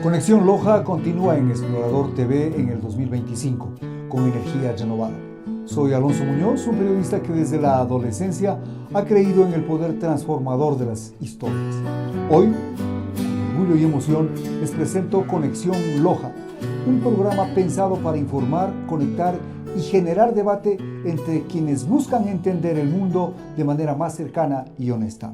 Conexión Loja continúa en Explorador TV en el 2025 con energía renovada. Soy Alonso Muñoz, un periodista que desde la adolescencia ha creído en el poder transformador de las historias. Hoy, con orgullo y emoción, les presento Conexión Loja, un programa pensado para informar, conectar y generar debate entre quienes buscan entender el mundo de manera más cercana y honesta.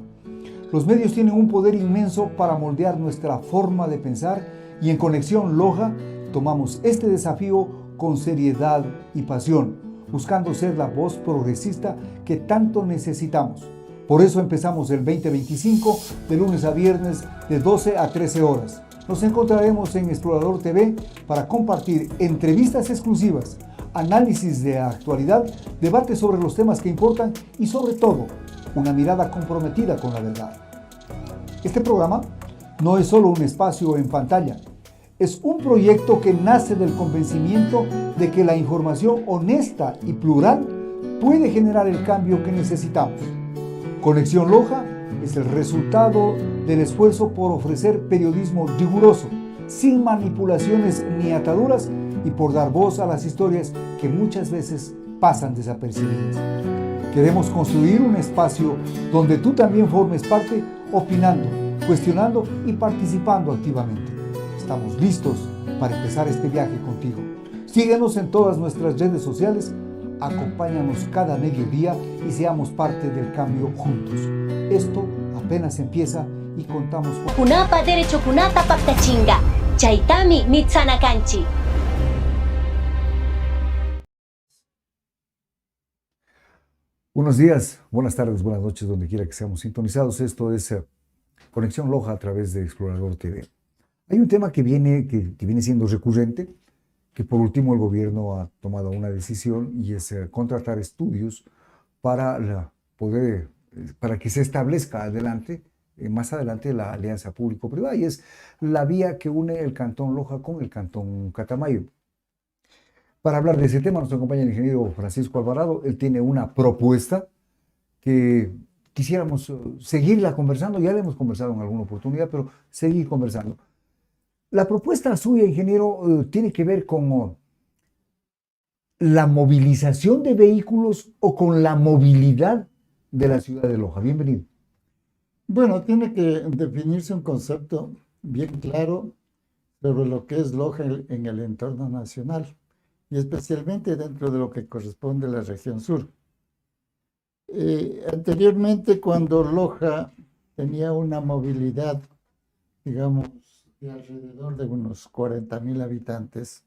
Los medios tienen un poder inmenso para moldear nuestra forma de pensar y en Conexión Loja tomamos este desafío con seriedad y pasión, buscando ser la voz progresista que tanto necesitamos. Por eso empezamos el 2025 de lunes a viernes de 12 a 13 horas. Nos encontraremos en Explorador TV para compartir entrevistas exclusivas, análisis de actualidad, debates sobre los temas que importan y sobre todo, una mirada comprometida con la verdad. Este programa no es solo un espacio en pantalla, es un proyecto que nace del convencimiento de que la información honesta y plural puede generar el cambio que necesitamos. Conexión Loja es el resultado del esfuerzo por ofrecer periodismo riguroso, sin manipulaciones ni ataduras y por dar voz a las historias que muchas veces pasan desapercibidas. Queremos construir un espacio donde tú también formes parte, opinando, cuestionando y participando activamente. Estamos listos para empezar este viaje contigo. Síguenos en todas nuestras redes sociales, acompáñanos cada mediodía y seamos parte del cambio juntos. Esto apenas empieza y contamos con... Kunapa derecho kunata paktachinga, chaitami mitsana kanchi. Buenos días, buenas tardes, buenas noches, donde quiera que seamos sintonizados. Esto es Conexión Loja a través de Explorador TV. Hay un tema que viene siendo recurrente, que por último el gobierno ha tomado una decisión y es contratar estudios para para que se establezca más adelante la alianza público-privada, y es la vía que une el Cantón Loja con el Cantón Catamayo. Para hablar de ese tema nos acompaña el ingeniero Francisco Alvarado. Él tiene una propuesta que quisiéramos seguirla conversando. Ya la hemos conversado en alguna oportunidad, pero seguir conversando. La propuesta suya, ingeniero, tiene que ver con la movilización de vehículos o con la movilidad de la ciudad de Loja. Bienvenido. Bueno, tiene que definirse un concepto bien claro sobre lo que es Loja en el entorno nacional y especialmente dentro de lo que corresponde a la región sur. Anteriormente, cuando Loja tenía una movilidad, digamos, de alrededor de unos 40.000 habitantes,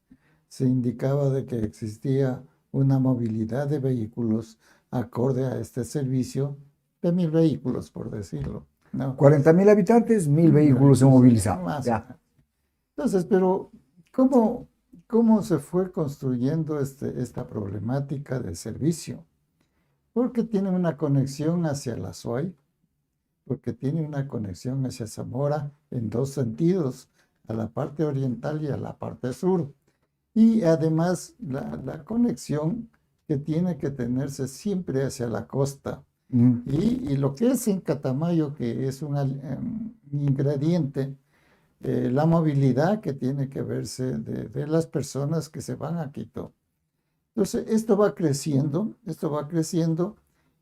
se indicaba de que existía una movilidad de vehículos acorde a este servicio de 1.000 vehículos, por decirlo, ¿no? 40.000 habitantes, 1.000 vehículos se movilizaban. Más. Ya. Entonces, pero ¿cómo se fue construyendo esta problemática de servicio? Porque tiene una conexión hacia la SUAY, porque tiene una conexión hacia Zamora en dos sentidos, a la parte oriental y a la parte sur. Y además la conexión que tiene que tenerse siempre hacia la costa. Y lo que es en Catamayo, que es un ingrediente, la movilidad que tiene que verse de las personas que se van a Quito. Entonces, esto va creciendo,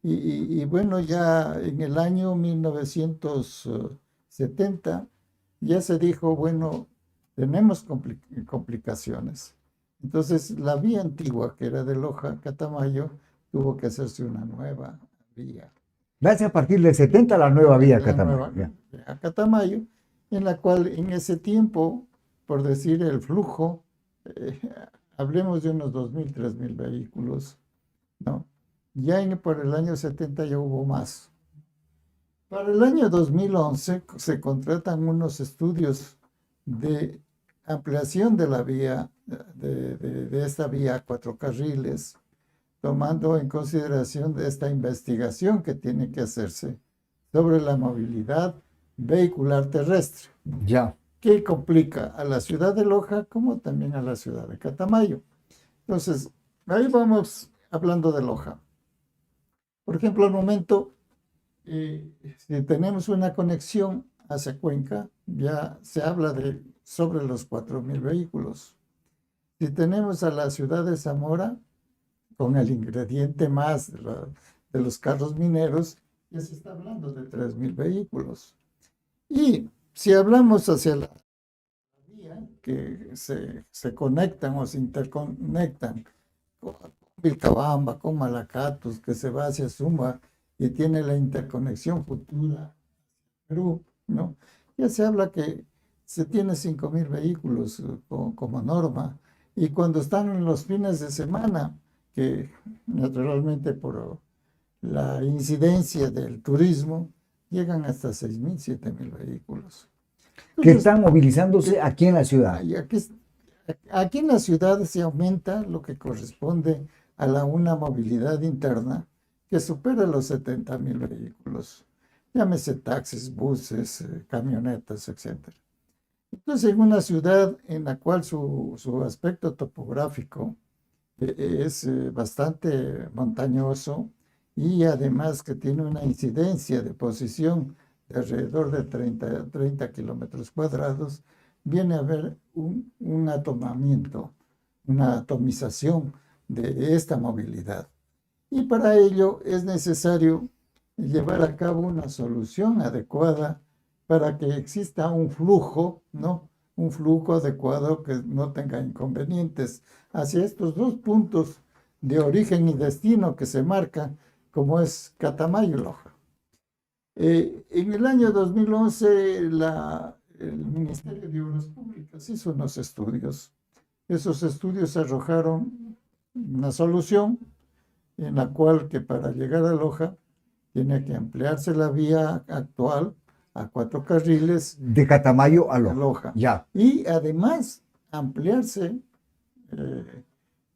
y bueno, ya en el año 1970 ya se dijo, bueno, tenemos complicaciones. Entonces, la vía antigua, que era de Loja a Catamayo, tuvo que hacerse una nueva vía. Nace a partir del 70 la nueva vía Catamayo. A Catamayo, en la cual en ese tiempo, por decir el flujo, eh, hablemos de unos 2.000, 3.000 vehículos, ¿no? Ya por el año 70 ya hubo más. Para el año 2011 se contratan unos estudios de ampliación de la vía, de esta vía a 4 carriles, tomando en consideración de esta investigación que tiene que hacerse sobre la movilidad vehicular terrestre. Ya. Que complica a la ciudad de Loja como también a la ciudad de Catamayo. Entonces, ahí vamos hablando de Loja. Por ejemplo, al momento, si tenemos una conexión hacia Cuenca, ya se habla sobre los 4.000 vehículos. Si tenemos a la ciudad de Zamora, con el ingrediente más de los carros mineros, ya se está hablando de 3.000 vehículos. Y si hablamos hacia la vía que se conectan o se interconectan con Vilcabamba, con Malacatos, que se va hacia Suma y tiene la interconexión futura Perú, ¿no? Ya se habla que se tiene 5.000 vehículos como norma, y cuando están en los fines de semana, que naturalmente por la incidencia del turismo, llegan hasta 6.000, 7.000 vehículos. Que Entonces, están movilizándose aquí en la ciudad. Aquí en la ciudad se aumenta lo que corresponde a una movilidad interna que supera los 70.000 vehículos. Llámese taxis, buses, camionetas, etc. Entonces, en una ciudad en la cual su aspecto topográfico es bastante montañoso, y además que tiene una incidencia de posición de alrededor de 30 kilómetros cuadrados, viene a haber un atomamiento, una atomización de esta movilidad. Y para ello es necesario llevar a cabo una solución adecuada para que exista un flujo, ¿no? Un flujo adecuado que no tenga inconvenientes hacia estos dos puntos de origen y destino que se marcan, como es Catamayo y Loja. En el año 2011, el Ministerio de Obras Públicas hizo unos estudios. Esos estudios arrojaron una solución, en la cual que para llegar a Loja tiene que ampliarse la vía actual a 4 carriles De Catamayo a a Loja. Loja. Ya. Y además ampliarse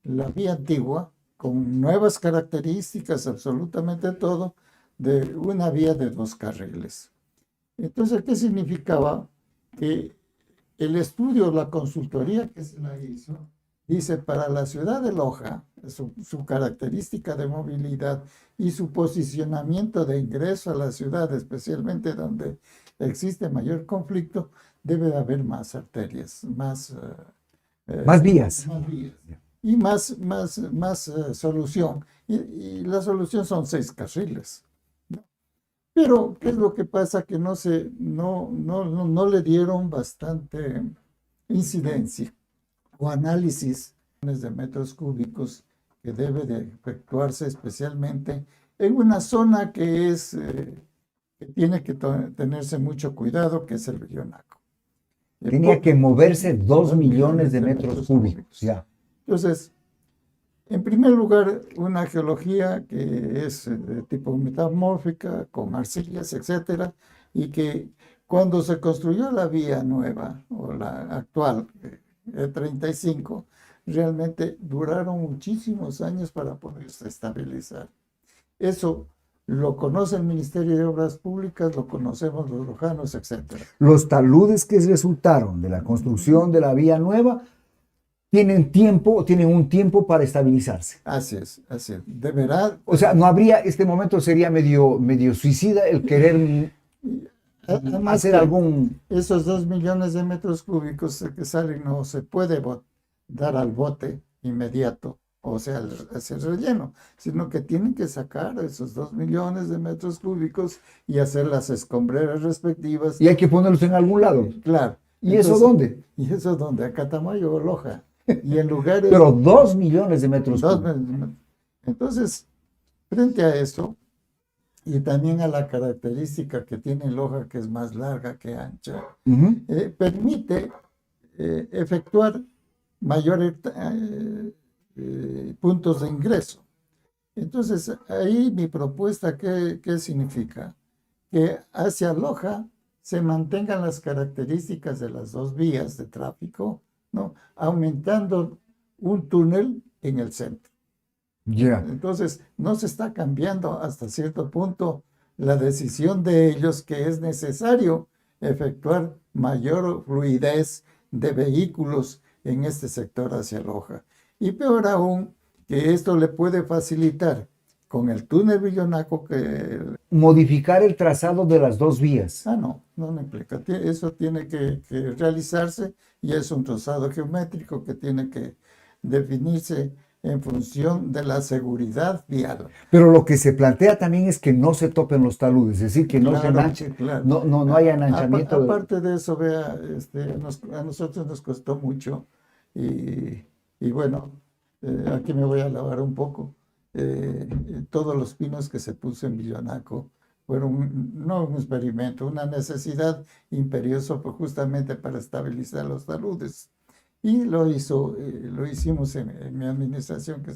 la vía antigua con nuevas características, absolutamente todo, de una vía de 2 carriles. Entonces, ¿qué significaba? Que el estudio, la consultoría que se la hizo, dice, para la ciudad de Loja, su característica de movilidad y su posicionamiento de ingreso a la ciudad, especialmente donde existe mayor conflicto, debe de haber más arterias, más Más vías. vías y más solución. Y la solución son 6 carriles. Pero, ¿qué es lo que pasa? Que no le dieron bastante incidencia o análisis de metros cúbicos que debe de efectuarse especialmente en una zona que tiene que tenerse mucho cuidado, que es el Villonaco. Tenía que moverse 2 millones de metros cúbicos. Ya. Entonces, en primer lugar, una geología que es de tipo metamórfica, con arcillas, etcétera, y que cuando se construyó la vía nueva o la actual, el 35, realmente duraron muchísimos años para poderse estabilizar. Eso lo conoce el Ministerio de Obras Públicas, lo conocemos los lojanos, etcétera. Los taludes que resultaron de la construcción de la vía nueva tienen un tiempo para estabilizarse. Así es, así es. Deberá. O sea, no habría, este momento sería medio suicida el querer Además hacer que algún... esos 2 millones de metros cúbicos que salen no se puede dar al bote inmediato, o sea, hacer relleno, sino que tienen que sacar esos 2 millones de metros cúbicos y hacer las escombreras respectivas. Y hay que ponerlos en algún lado. Claro. ¿Y eso dónde? ¿Y eso dónde? A Catamayo o Loja. Y en lugares... Pero 2 millones de metros dos cúbicos. Entonces, frente a eso, y también a la característica que tiene Loja, que es más larga que ancha, permite efectuar mayores puntos de ingreso. Entonces, ahí mi propuesta, ¿qué significa? Que hacia Loja se mantengan las características de las 2 vías de tráfico, ¿no? Aumentando un túnel en el centro. Ya. Entonces, no se está cambiando hasta cierto punto la decisión de ellos que es necesario efectuar mayor fluidez de vehículos en este sector hacia Loja. Y peor aún, que esto le puede facilitar con el túnel Villonaco que... Modificar el trazado de las 2 vías. no me implica. Eso tiene que realizarse y es un trazado geométrico que tiene que definirse en función de la seguridad vial. Pero lo que se plantea también es que no se topen los taludes, es decir, que no se enanchen, claro. no haya enanchamiento. Aparte de eso, vea, a nosotros nos costó mucho y bueno, aquí me voy a alabar un poco. Todos los pinos que se puso en Villonaco fueron no un experimento, una necesidad imperiosa justamente para estabilizar los taludes. Y lo hicimos en mi administración, que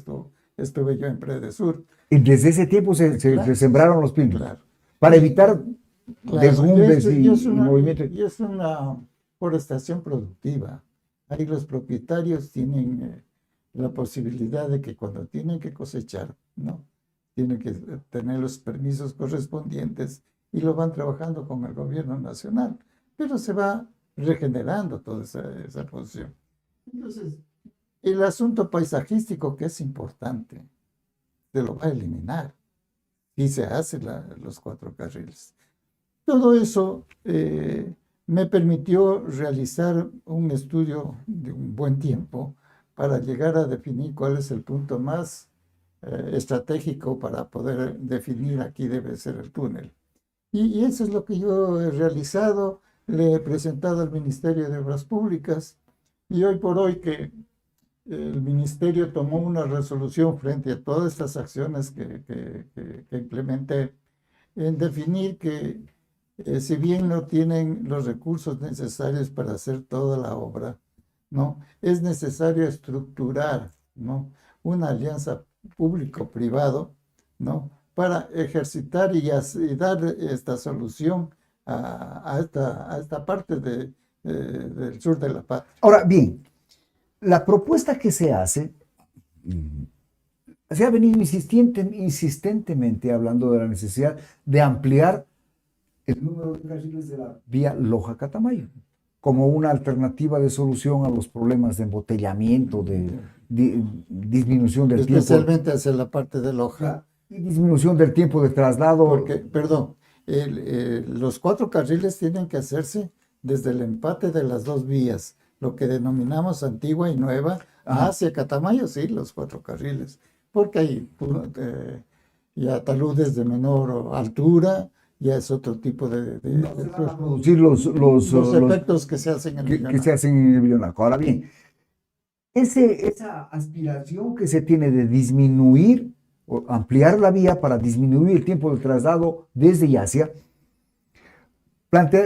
estuve yo en Predesur. Y desde ese tiempo se sembraron los pinos, Claro. para evitar derrumbes y movimientos. Y es una forestación productiva. Ahí los propietarios tienen la posibilidad de que cuando tienen que cosechar, ¿no? Tienen que tener los permisos correspondientes y lo van trabajando con el gobierno nacional. Pero se va regenerando toda esa posición. Entonces, el asunto paisajístico, que es importante, se lo va a eliminar y se hace los 4 carriles. Todo eso me permitió realizar un estudio de un buen tiempo para llegar a definir cuál es el punto más estratégico para poder definir aquí debe ser el túnel. Y eso es lo que yo he realizado, le he presentado al Ministerio de Obras Públicas. Y hoy por hoy que el ministerio tomó una resolución frente a todas estas acciones que implementé, en definir que si bien no tienen los recursos necesarios para hacer toda la obra, ¿no? Es necesario estructurar, ¿no? Una alianza público-privado, ¿no? Para ejercitar y dar esta solución a esta parte del sur de la patria. Ahora, bien, la propuesta que se hace, se ha venido insistentemente hablando de la necesidad de ampliar el número de carriles de la vía Loja-Catamayo, como una alternativa de solución a los problemas de embotellamiento, de disminución del tiempo. Especialmente hacia la parte de Loja. Y disminución del tiempo de traslado. Porque, perdón, los 4 carriles tienen que hacerse desde el empate de las 2 vías, lo que denominamos Antigua y Nueva, hacia Catamayo, sí, los 4 carriles, porque hay ya taludes de menor altura, ya es otro tipo de producir los efectos que se hacen en el que se hacen en el Billonaco. Ahora bien, esa aspiración que se tiene de disminuir o ampliar la vía para disminuir el tiempo de traslado desde y hacia,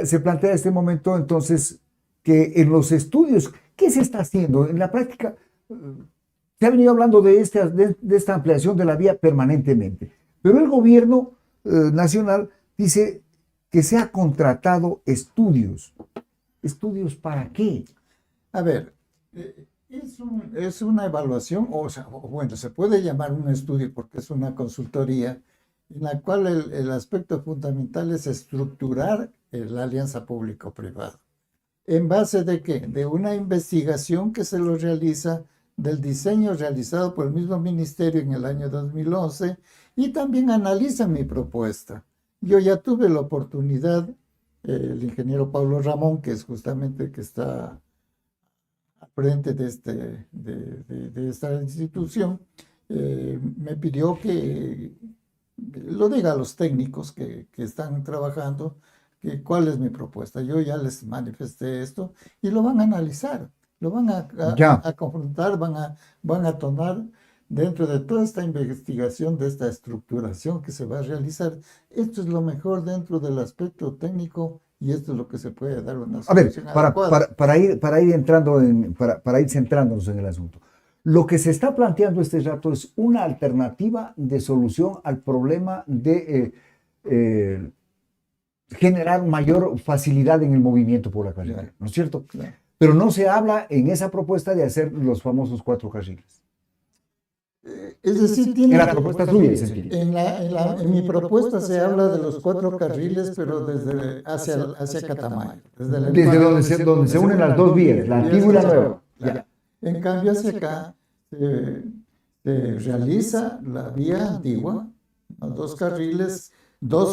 se plantea en este momento entonces que en los estudios, ¿qué se está haciendo? En la práctica, se ha venido hablando de esta ampliación de la vía permanentemente, pero el gobierno nacional dice que se ha contratado estudios. ¿Estudios para qué? A ver, es una evaluación, bueno, se puede llamar un estudio porque es una consultoría en la cual el aspecto fundamental es estructurar la alianza público-privada. ¿En base de qué? De una investigación que se lo realiza del diseño realizado por el mismo ministerio en el año 2011 y también analizan mi propuesta. Yo ya tuve la oportunidad, el ingeniero Pablo Ramón, que es justamente el que está al frente de esta institución, me pidió que lo diga a los técnicos que están trabajando, cuál es mi propuesta. Yo ya les manifesté esto y lo van a analizar, lo van a confrontar, van a tomar dentro de toda esta investigación, de esta estructuración que se va a realizar. Esto es lo mejor dentro del aspecto técnico y esto es lo que se puede dar una solución adecuada. Para ir centrándonos en el asunto. Lo que se está planteando este rato es una alternativa de solución al problema de generar mayor facilidad en el movimiento por la carretera, ¿no es cierto? Claro. Pero no se habla en esa propuesta de hacer los famosos 4 carriles. Es decir, tiene en la propuesta suya. En mi propuesta se habla de los 4 carriles, pero hacia Catamayo. Desde donde se unen las 2 vías, la antigua y la nueva. Ya. En cambio, hacia acá se realiza la vía antigua, los 2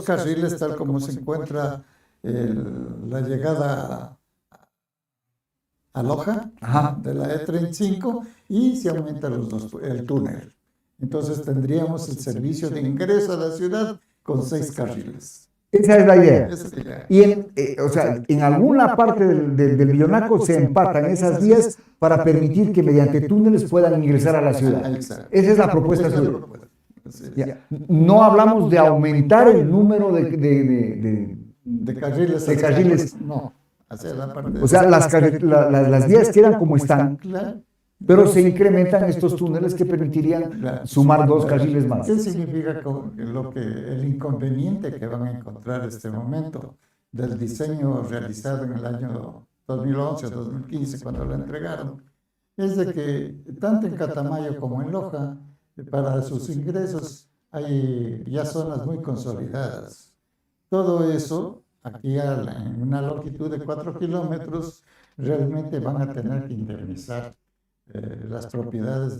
carriles tal como se encuentra la llegada a Loja, de la E35, y se aumenta el túnel. Entonces tendríamos el servicio de ingreso a la ciudad con 6 carriles. Esa es la idea. Esa es la idea. Y en alguna parte del Billonaco se empatan esas vías para permitir que mediante túneles puedan ingresar a la ciudad. Esa es la propuesta suya. No hablamos de aumentar el número de carriles. No. O sea, las vías quedan como están, pero se incrementan estos túneles que permitirían sumar 2 carriles más. ¿Qué significa el inconveniente que van a encontrar en este momento del diseño realizado en el año 2011 o 2015 cuando lo entregaron? Es de que tanto en Catamayo como en Loja, para sus ingresos hay ya zonas muy consolidadas. Todo eso, aquí en una longitud de 4 kilómetros, realmente van a tener que indemnizar las propiedades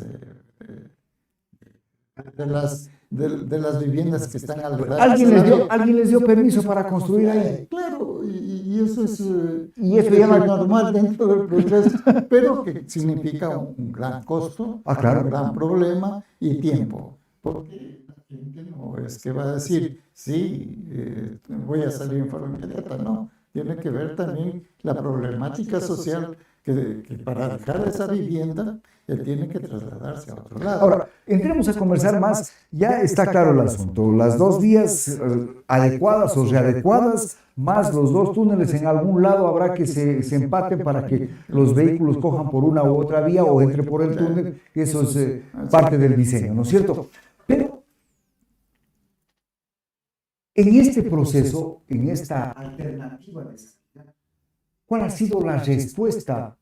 de las viviendas que están alrededor. ¿Alguien les dio permiso para construir ahí? Claro, y eso es ya normal dentro del proceso, pero que significa un gran costo, claro. un gran problema y tiempo. Porque la gente no es que va a decir, sí, voy a salir en forma inmediata, no. Tiene que ver también la problemática social que para dejar esa vivienda, él tiene que trasladarse a otro lado. Ahora, entremos a conversar más. Ya está claro el asunto. Las 2 vías adecuadas o readecuadas más los dos túneles, en algún lado habrá que se empaten para que los vehículos cojan por una u otra vía o entre por el túnel. Eso es parte del diseño, ¿no es cierto? Pero en este proceso, en esta alternativa de salida, ¿cuál ha sido la respuesta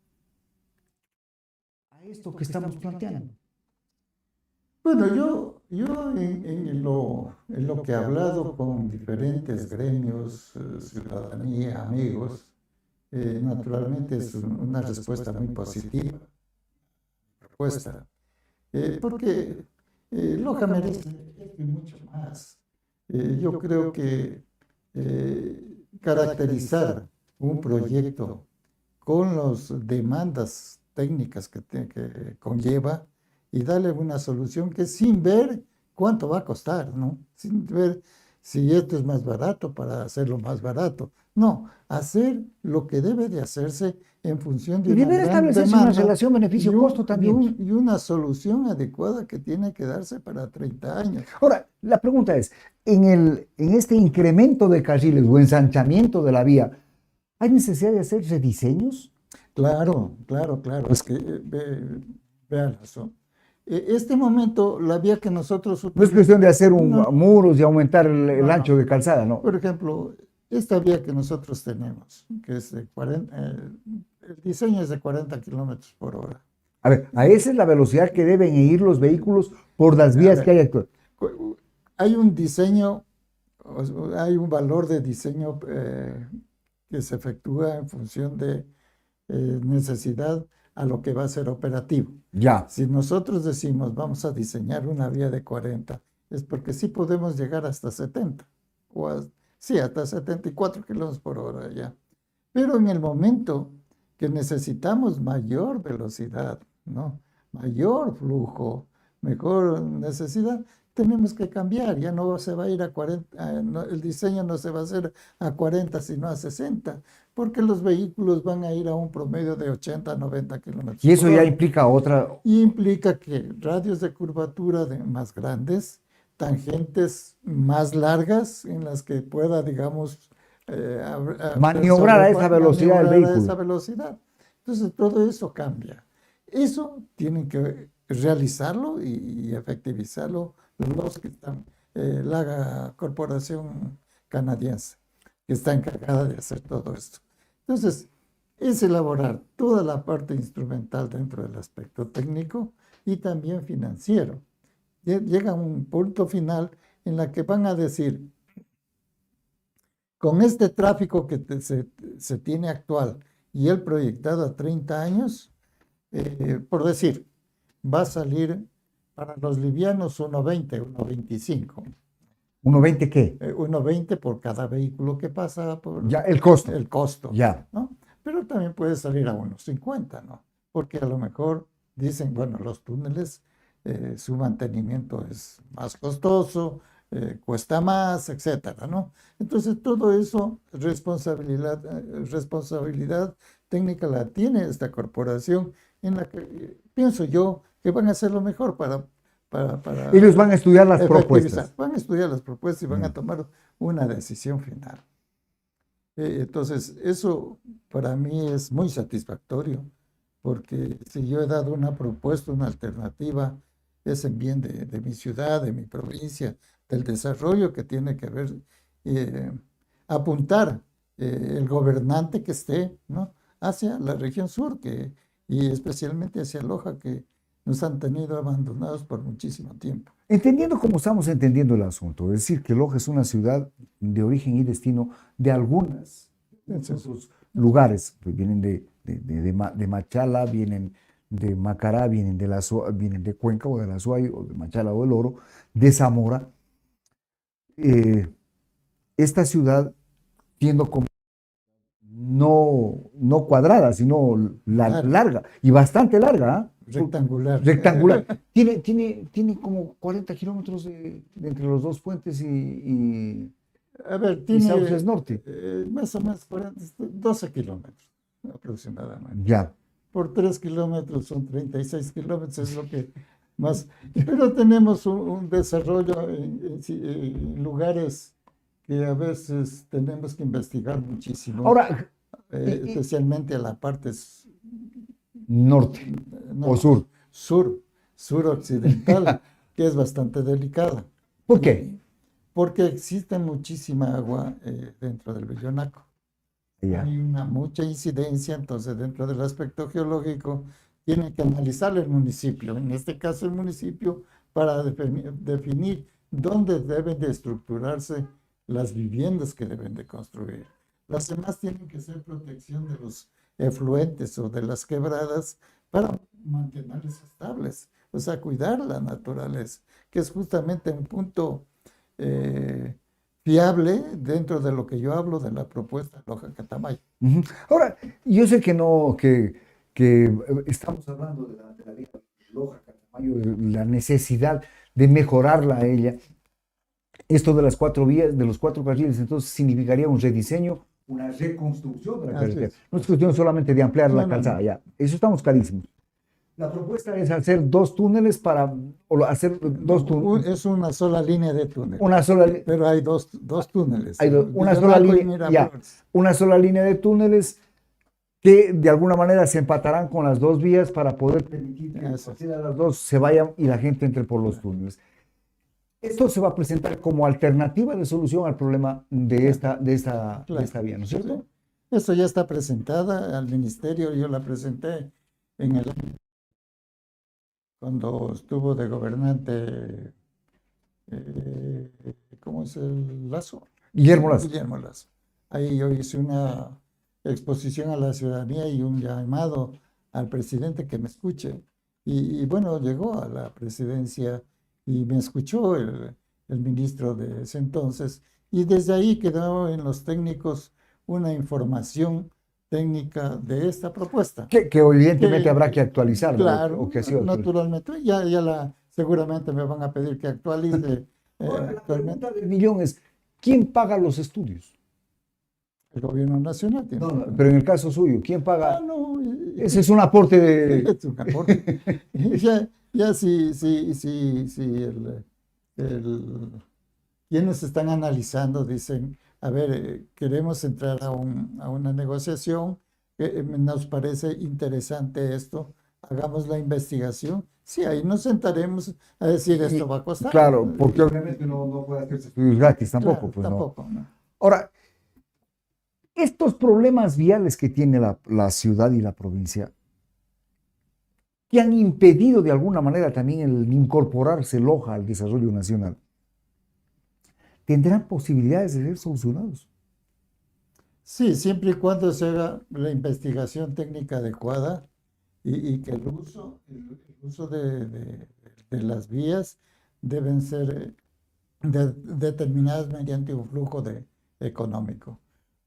a esto que estamos planteando? Bueno, yo en lo que he hablado con diferentes gremios, ciudadanía, amigos, naturalmente es una respuesta muy positiva, respuesta, porque Loja merece mucho más. Yo creo que caracterizar un proyecto con las demandas técnicas que conlleva y darle una solución que sin ver cuánto va a costar, ¿no? Sin ver si esto es más barato para hacerlo más barato. No, hacer lo que debe de hacerse en función de Y una debe gran establecerse una demanda relación beneficio-costo también. y una solución adecuada que tiene que darse para 30 años. Ahora, la pregunta es, en este incremento de carriles o ensanchamiento de la vía, ¿hay necesidad de hacer rediseños? Claro, claro, claro. Es que, vean eso. Este momento, la vía que nosotros No es cuestión de hacer no, muros y aumentar el no, ancho de calzada, ¿no? por ejemplo, esta vía que nosotros tenemos, que es de 40, el diseño es de 40 kilómetros por hora. A ver, a esa es la velocidad que deben ir los vehículos por las vías que hay actualmente. Hay un diseño, hay un valor de diseño que se efectúa en función de necesidad a lo que va a ser operativo. Ya. Si nosotros decimos vamos a diseñar una vía de 40, es porque sí podemos llegar hasta 70, sí, hasta 74 kilómetros por hora ya. Pero en el momento que necesitamos mayor velocidad, ¿no? Mayor flujo, mejor necesidad, tenemos que cambiar. Ya no se va a ir a 40, el diseño no se va a hacer a 40, sino a 60, porque los vehículos van a ir a un promedio de 80 a 90 kilómetros. Y eso ya implica otra... Y implica que radios de curvatura más grandes, tangentes más largas en las que pueda, digamos, maniobrar a esa velocidad del vehículo. A esa velocidad. Entonces, todo eso cambia. Eso tienen que realizarlo y efectivizarlo los que están, la corporación canadiense, que está encargada de hacer todo esto. Entonces, es elaborar toda la parte instrumental dentro del aspecto técnico y también financiero. Llega a un punto final en la que van a decir, con este tráfico que se tiene actual y el proyectado a 30 años, por decir, va a salir para los livianos 1.20, 1.25. ¿1.20 qué? 1.20 por cada vehículo que pasa. Por ya, el costo. El costo. Ya. ¿no? Pero también puede salir a 1.50, ¿no? Porque a lo mejor dicen, bueno, los túneles, su mantenimiento es más costoso, cuesta más, etcétera, ¿no? Entonces, todo eso, responsabilidad técnica la tiene esta corporación, en la que pienso yo que van a hacer lo mejor para ellos van a estudiar las propuestas. Van a estudiar las propuestas y van a tomar una decisión final. Entonces, eso para mí es muy satisfactorio, porque si yo he dado una propuesta, una alternativa, es en bien de mi ciudad, de mi provincia, del desarrollo que tiene que ver, apuntar el gobernante que esté, ¿no?, hacia la región sur, y especialmente hacia Loja, que nos han tenido abandonados por muchísimo tiempo. Entendiendo cómo estamos entendiendo el asunto, es decir, que Loja es una ciudad de origen y destino de algunos lugares, pues vienen de Machala, vienen de Macará, vienen de Cuenca o de la Suay, o de Machala o del Oro, de Zamora. Esta ciudad, siendo como no cuadrada, sino larga, y bastante larga, rectangular. Tiene como 40 kilómetros entre los dos puentes y a ver, tiene Sauces Norte. Más o menos 12 kilómetros aproximadamente. Ya. Por 3 kilómetros son 36 kilómetros, es lo que más. Pero tenemos un desarrollo en lugares que a veces tenemos que investigar muchísimo, Ahora, especialmente a la parte norte o no, sur. sur, suroccidental, que es bastante delicada. ¿Por qué? Porque existe muchísima agua dentro del Bellonaco. Ya. Hay una mucha incidencia, entonces dentro del aspecto geológico tiene que analizar el municipio, en este caso el municipio, para definir dónde deben de estructurarse las viviendas que deben de construir. Las demás tienen que ser protección de los efluentes o de las quebradas para mantenerlas estables, o sea, cuidar la naturaleza, que es justamente un punto eh, fiable dentro de lo que yo hablo de la propuesta Loja Catamayo. Ujú. Ahora, yo sé que no, que estamos hablando de la vía Loja Catamayo, de la necesidad de mejorarla a ella. Esto de las 4 vías, de los 4 carriles, entonces significaría un rediseño, una reconstrucción de la Así carretera. es. No es cuestión solamente de ampliar la No, no, calzada, no. ya. Eso estamos clarísimos. La propuesta es hacer 2 túneles o hacer No, 2 túneles, es una sola línea de túnel, una sola, pero hay dos túneles, hay el una sola Villonaco y línea, ya, Miraflores. una sola línea de túneles que de alguna manera se empatarán con las 2 vías para poder permitir que Eso es. cualquiera de las dos se vayan y la gente entre por los túneles. Esto se va a presentar como alternativa de solución al problema de esta Claro. vía, ¿no es cierto? Esto ya está presentada al ministerio, yo la presenté en el cuando estuvo de gobernante, eh, ¿cómo es el Lazo? Guillermo Lazo. Guillermo Lazo. Ahí yo hice una exposición a la ciudadanía y un llamado al presidente que me escuche. Y bueno, llegó a la presidencia y me escuchó el ministro de ese entonces. Y desde ahí quedó en los técnicos una información técnica de esta propuesta. Que evidentemente Que, habrá que actualizar, ¿no? claro, O que ha sido actualizado. naturalmente, seguramente me van a pedir que actualice Ahora, la actualmente. pregunta del millón es, ¿quién paga los estudios? El gobierno nacional tiene No, que pagar. pero en el caso suyo, ¿quién paga? No, Ese es un aporte de... es un aporte. Ya si quienes están analizando dicen, a ver, queremos entrar a una negociación, nos parece interesante esto, hagamos la investigación. Sí, ahí nos sentaremos a decir esto va a costar. Claro, porque obviamente no puede hacerse estudios gratis tampoco, Claro, pues no. tampoco, ¿no? Ahora, estos problemas viales que tiene la ciudad y la provincia, que han impedido de alguna manera también el incorporarse Loja al desarrollo nacional, tendrán posibilidades de ser solucionados. Sí, siempre y cuando se haga la investigación técnica adecuada y que el uso de las vías deben ser determinadas mediante un flujo económico.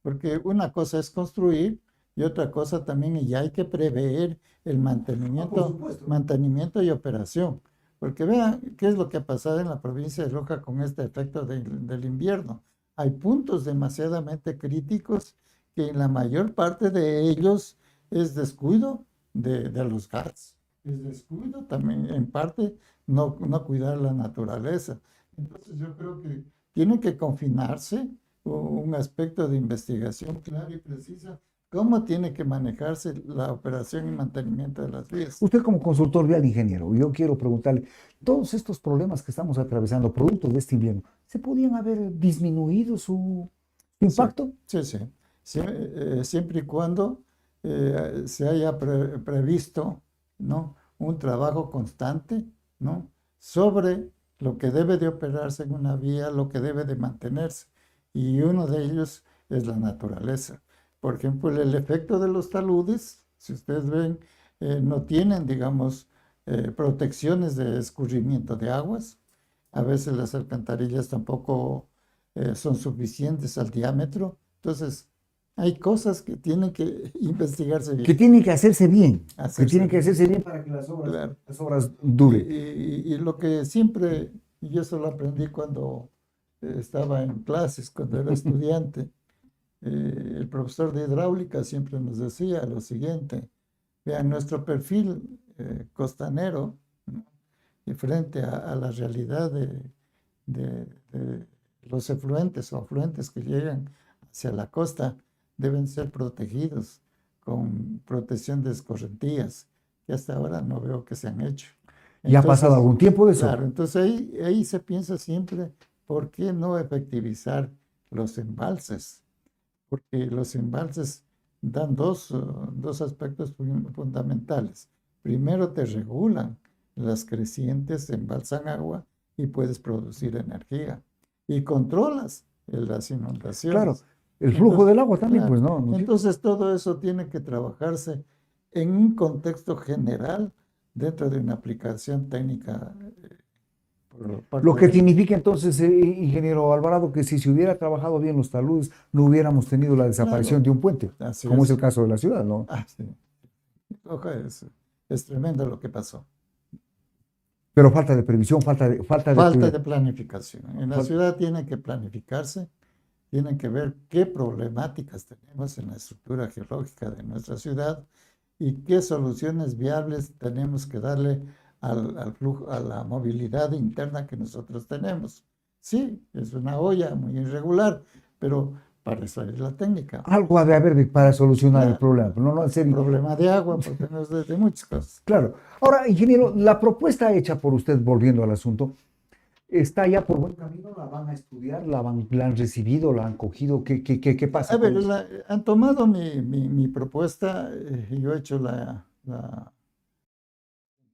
Porque una cosa es construir y otra cosa también, y hay que prever el mantenimiento y operación. Porque vean qué es lo que ha pasado en la provincia de Loja con este efecto del invierno. Hay puntos demasiadamente críticos que en la mayor parte de ellos es descuido de los gas. Es descuido también en parte no cuidar la naturaleza. Entonces yo creo que tiene que confinarse un aspecto de investigación clara y precisa, cómo tiene que manejarse la operación y mantenimiento de las vías. Usted como consultor vial ingeniero, yo quiero preguntarle, todos estos problemas que estamos atravesando, producto de este invierno, ¿se podían haber disminuido su impacto? Sí, sí. Siempre y cuando se haya previsto, ¿no?, un trabajo constante, ¿no?, sobre lo que debe de operarse en una vía, lo que debe de mantenerse. Y uno de ellos es la naturaleza. Por ejemplo, el efecto de los taludes, si ustedes ven, no tienen, digamos, protecciones de escurrimiento de aguas. A veces las alcantarillas tampoco son suficientes al diámetro. Entonces, hay cosas que tienen que investigarse Que bien. tienen que hacerse bien, que Hacerse tienen que bien. hacerse bien para que las Claro. obras duren. Y lo que siempre, y yo eso lo aprendí cuando estaba en clases, cuando era estudiante, el profesor de hidráulica siempre nos decía lo siguiente: vean, nuestro perfil costanero, ¿no?, y frente a la realidad de los efluentes o afluentes que llegan hacia la costa deben ser protegidos con protección de escorrentías, que hasta ahora no veo que se han hecho. ¿Ya ha pasado Entonces, algún tiempo de eso? claro, entonces ahí se piensa siempre, ¿por qué no efectivizar los embalses? Porque los embalses dan dos aspectos fundamentales. Primero, te regulan las crecientes, embalsan agua y puedes producir energía. Y controlas las Claro, inundaciones. el flujo Entonces, del agua también, claro, pues no. entonces todo eso tiene que trabajarse en un contexto general dentro de una aplicación técnica por Lo parte que de... significa entonces, ingeniero Alvarado, que si se hubiera trabajado bien los taludes, no hubiéramos tenido la desaparición Claro, de un puente, así como es el es. caso de la ciudad, ¿no? Ah, sí. Ojo, es tremendo lo que pasó. Pero falta de previsión, falta de Falta cuidado. de planificación. En la Fal- ciudad tiene que planificarse, tienen que ver qué problemáticas tenemos en la estructura geológica de nuestra ciudad y qué soluciones viables tenemos que darle al flujo, a la movilidad interna que nosotros tenemos. Sí, es una olla muy irregular, pero para eso es la técnica. Algo ha de haber para solucionar el Claro, problema. No, no, en serio. problema de agua, pues tenemos de muchas cosas. Claro. Ahora, ingeniero, la propuesta hecha por usted, volviendo al asunto, ¿está ya por buen camino? ¿La van a estudiar? ¿La han recibido? ¿La han cogido? ¿Qué pasa A ver, con eso? han tomado mi propuesta, yo he hecho la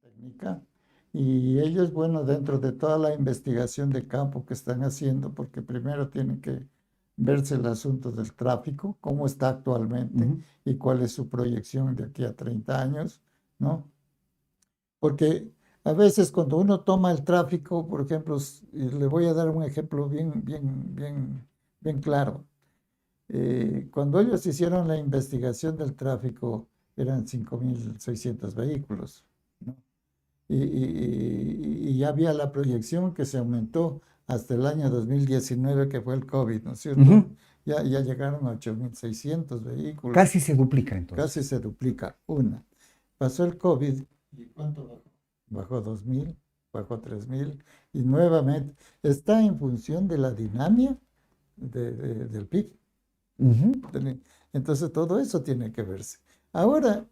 técnica y ellos, bueno, dentro de toda la investigación de campo que están haciendo, porque primero tienen que verse el asunto del tráfico, cómo está actualmente Ujú. y cuál es su proyección de aquí a 30 años, ¿no? Porque a veces cuando uno toma el tráfico, por ejemplo, y le voy a dar un ejemplo bien claro. Cuando ellos hicieron la investigación del tráfico, eran 5.600 vehículos, ¿no? Y ya había la proyección que se aumentó hasta el año 2019, que fue el COVID, ¿no es cierto? Ujú. Ya llegaron a 8.600 vehículos, Casi se duplica casi entonces. se duplica una. Pasó el COVID, ¿y cuánto bajó? Bajó 2.000, bajó 3.000, y nuevamente está en función de la dinámica del PIB. Ujú. Entonces todo eso tiene que verse. Ahora,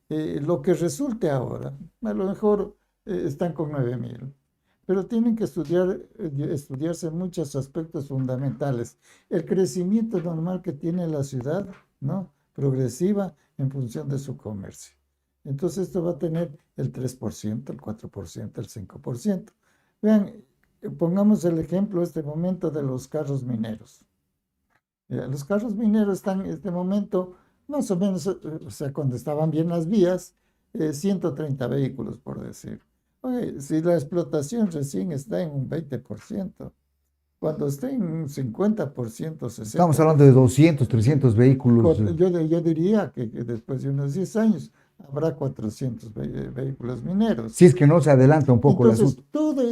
lo que resulte ahora, a lo mejor están con 9.000, pero tienen que estudiarse muchos aspectos fundamentales. El crecimiento normal que tiene la ciudad, ¿no? Progresiva en función de su comercio. Entonces esto va a tener el 3%, el 4%, el 5%. Vean, pongamos el ejemplo este momento de los carros mineros. Los carros mineros están en este momento, más o menos, o sea, cuando estaban bien las vías, 130 vehículos, por decir. Oye, si la explotación recién está en un 20%, cuando esté en un 50%, Estamos hablando de 60%, 200, 300 vehículos. yo diría que después de unos 10 años habrá 400 vehículos mineros. Si es que no se adelanta un poco el Entonces, asunto. toda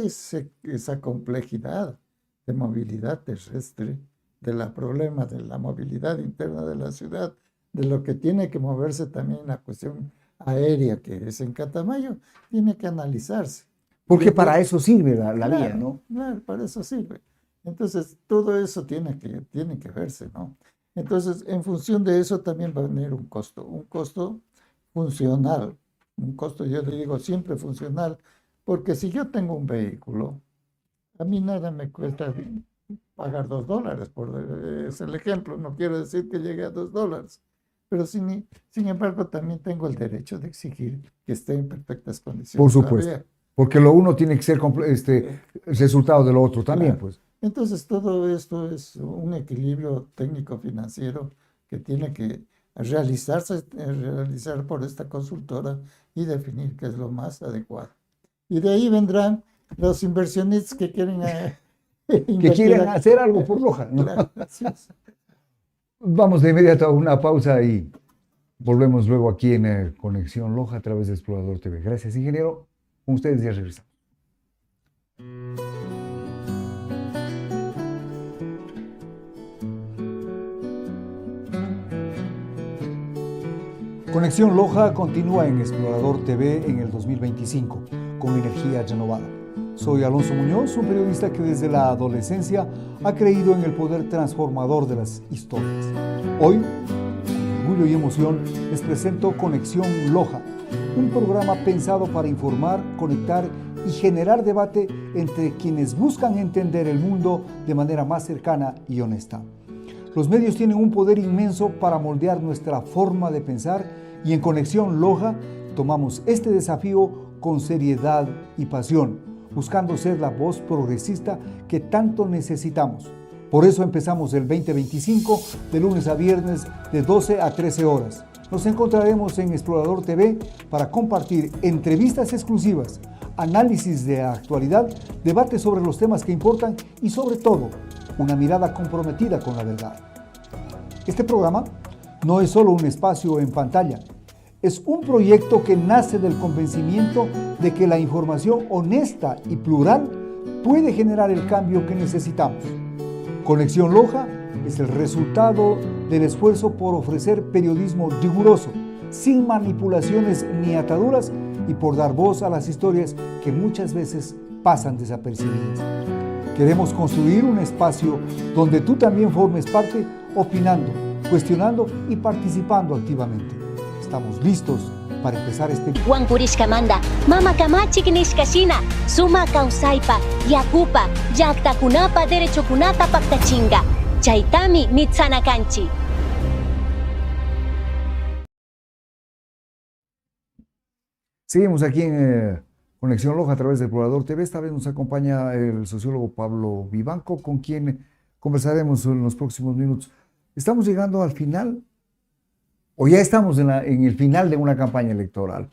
esa complejidad de movilidad terrestre, de la problema de la movilidad interna de la ciudad, de lo que tiene que moverse también la cuestión aérea que es en Catamayo, tiene que analizarse. Porque para eso sirve la vía, Claro, ¿no? claro, para eso sirve. Entonces, todo eso tiene que verse, ¿no? Entonces, en función de eso también va a venir un costo funcional, un costo, yo le digo, siempre funcional, porque si yo tengo un vehículo, a mí nada me cuesta pagar $2, es el ejemplo, no quiero decir que llegue a $2, pero sin embargo también tengo el derecho de exigir que esté en perfectas Por condiciones la supuesto. vía. Porque lo uno tiene que ser resultado de lo otro también, Claro. pues. Entonces, todo esto es un equilibrio técnico-financiero que tiene que realizar por esta consultora y definir qué es lo más adecuado. Y de ahí vendrán los inversionistas que quieren Que invertir quieran aquí. hacer algo por Loja, ¿no? Claro, así es. Vamos de inmediato a una pausa y volvemos luego aquí en Conexión Loja a través de Explorador TV. Gracias, ingeniero. Con ustedes ya regresamos. Conexión Loja continúa en Explorador TV en el 2025 con energía renovada. Soy Alonso Muñoz, un periodista que desde la adolescencia ha creído en el poder transformador de las historias. Hoy, con orgullo y emoción, les presento Conexión Loja, un programa pensado para informar, conectar y generar debate entre quienes buscan entender el mundo de manera más cercana y honesta. Los medios tienen un poder inmenso para moldear nuestra forma de pensar y en Conexión Loja tomamos este desafío con seriedad y pasión, buscando ser la voz progresista que tanto necesitamos. Por eso empezamos el 2025 de lunes a viernes de 12 a 13 horas. Nos encontraremos en Explorador TV para compartir entrevistas exclusivas, análisis de actualidad, debates sobre los temas que importan y sobre todo, una mirada comprometida con la verdad. Este programa no es solo un espacio en pantalla, es un proyecto que nace del convencimiento de que la información honesta y plural puede generar el cambio que necesitamos. Conexión Loja es el resultado del esfuerzo por ofrecer periodismo riguroso, sin manipulaciones ni ataduras y por dar voz a las historias que muchas veces pasan desapercibidas. Queremos construir un espacio donde tú también formes parte, opinando, cuestionando y participando activamente. Estamos listos para empezar este... Juan Kurishka manda, mama kamachi kinishkashina, suma kausaipa, yakupa, yaktakunapa derechokunata paktachinga, chaitami mitsanakanchi. Seguimos aquí en Conexión Loja a través de Explorador TV. Esta vez nos acompaña el sociólogo Pablo Vivanco, con quien conversaremos en los próximos minutos. Estamos llegando al final, o ya estamos en el final de una campaña electoral.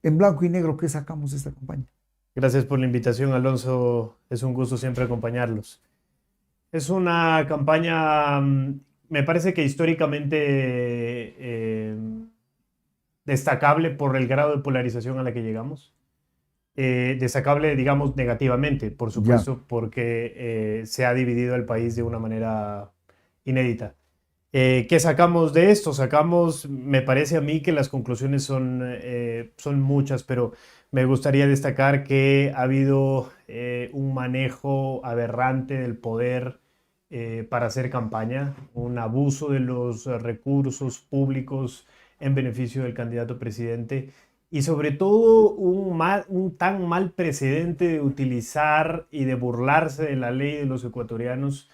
En blanco y negro, ¿qué sacamos de esta campaña? Gracias por la invitación, Alonso. Es un gusto siempre acompañarlos. Es una campaña, me parece que históricamente destacable por el grado de polarización a la que llegamos. Destacable, digamos, negativamente, por supuesto, porque se ha dividido el país de una manera inédita. ¿Qué sacamos de esto? Me parece a mí que las conclusiones son muchas, pero me gustaría destacar que ha habido un manejo aberrante del poder para hacer campaña, un abuso de los recursos públicos en beneficio del candidato presidente y sobre todo un tan mal precedente de utilizar y de burlarse de la ley de los ecuatorianos,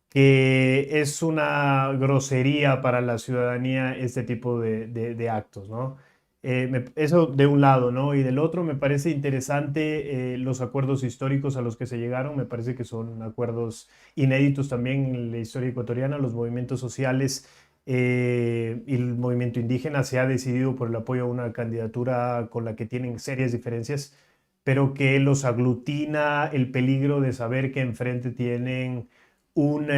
que es una grosería para la ciudadanía este tipo de actos, ¿no? Eso de un lado, ¿no? Y del otro me parece interesante los acuerdos históricos a los que se llegaron. Me parece que son acuerdos inéditos también en la historia ecuatoriana. Los movimientos sociales y el movimiento indígena se ha decidido por el apoyo a una candidatura con la que tienen serias diferencias, pero que los aglutina el peligro de saber que enfrente tienen un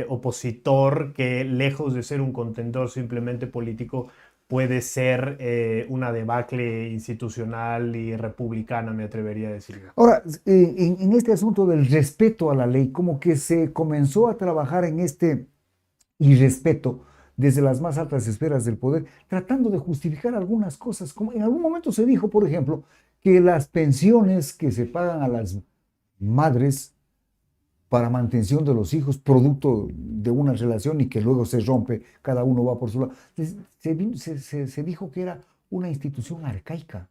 opositor que, lejos de ser un contendor simplemente político, puede ser una debacle institucional y republicana, me atrevería a decir. Ahora, en este asunto del respeto a la ley, como que se comenzó a trabajar en este irrespeto desde las más altas esferas del poder, tratando de justificar algunas cosas. Como en algún momento se dijo, por ejemplo, que las pensiones que se pagan a las madres para mantención de los hijos, producto de una relación y que luego se rompe, cada uno va por su lado, se dijo que era una institución arcaica.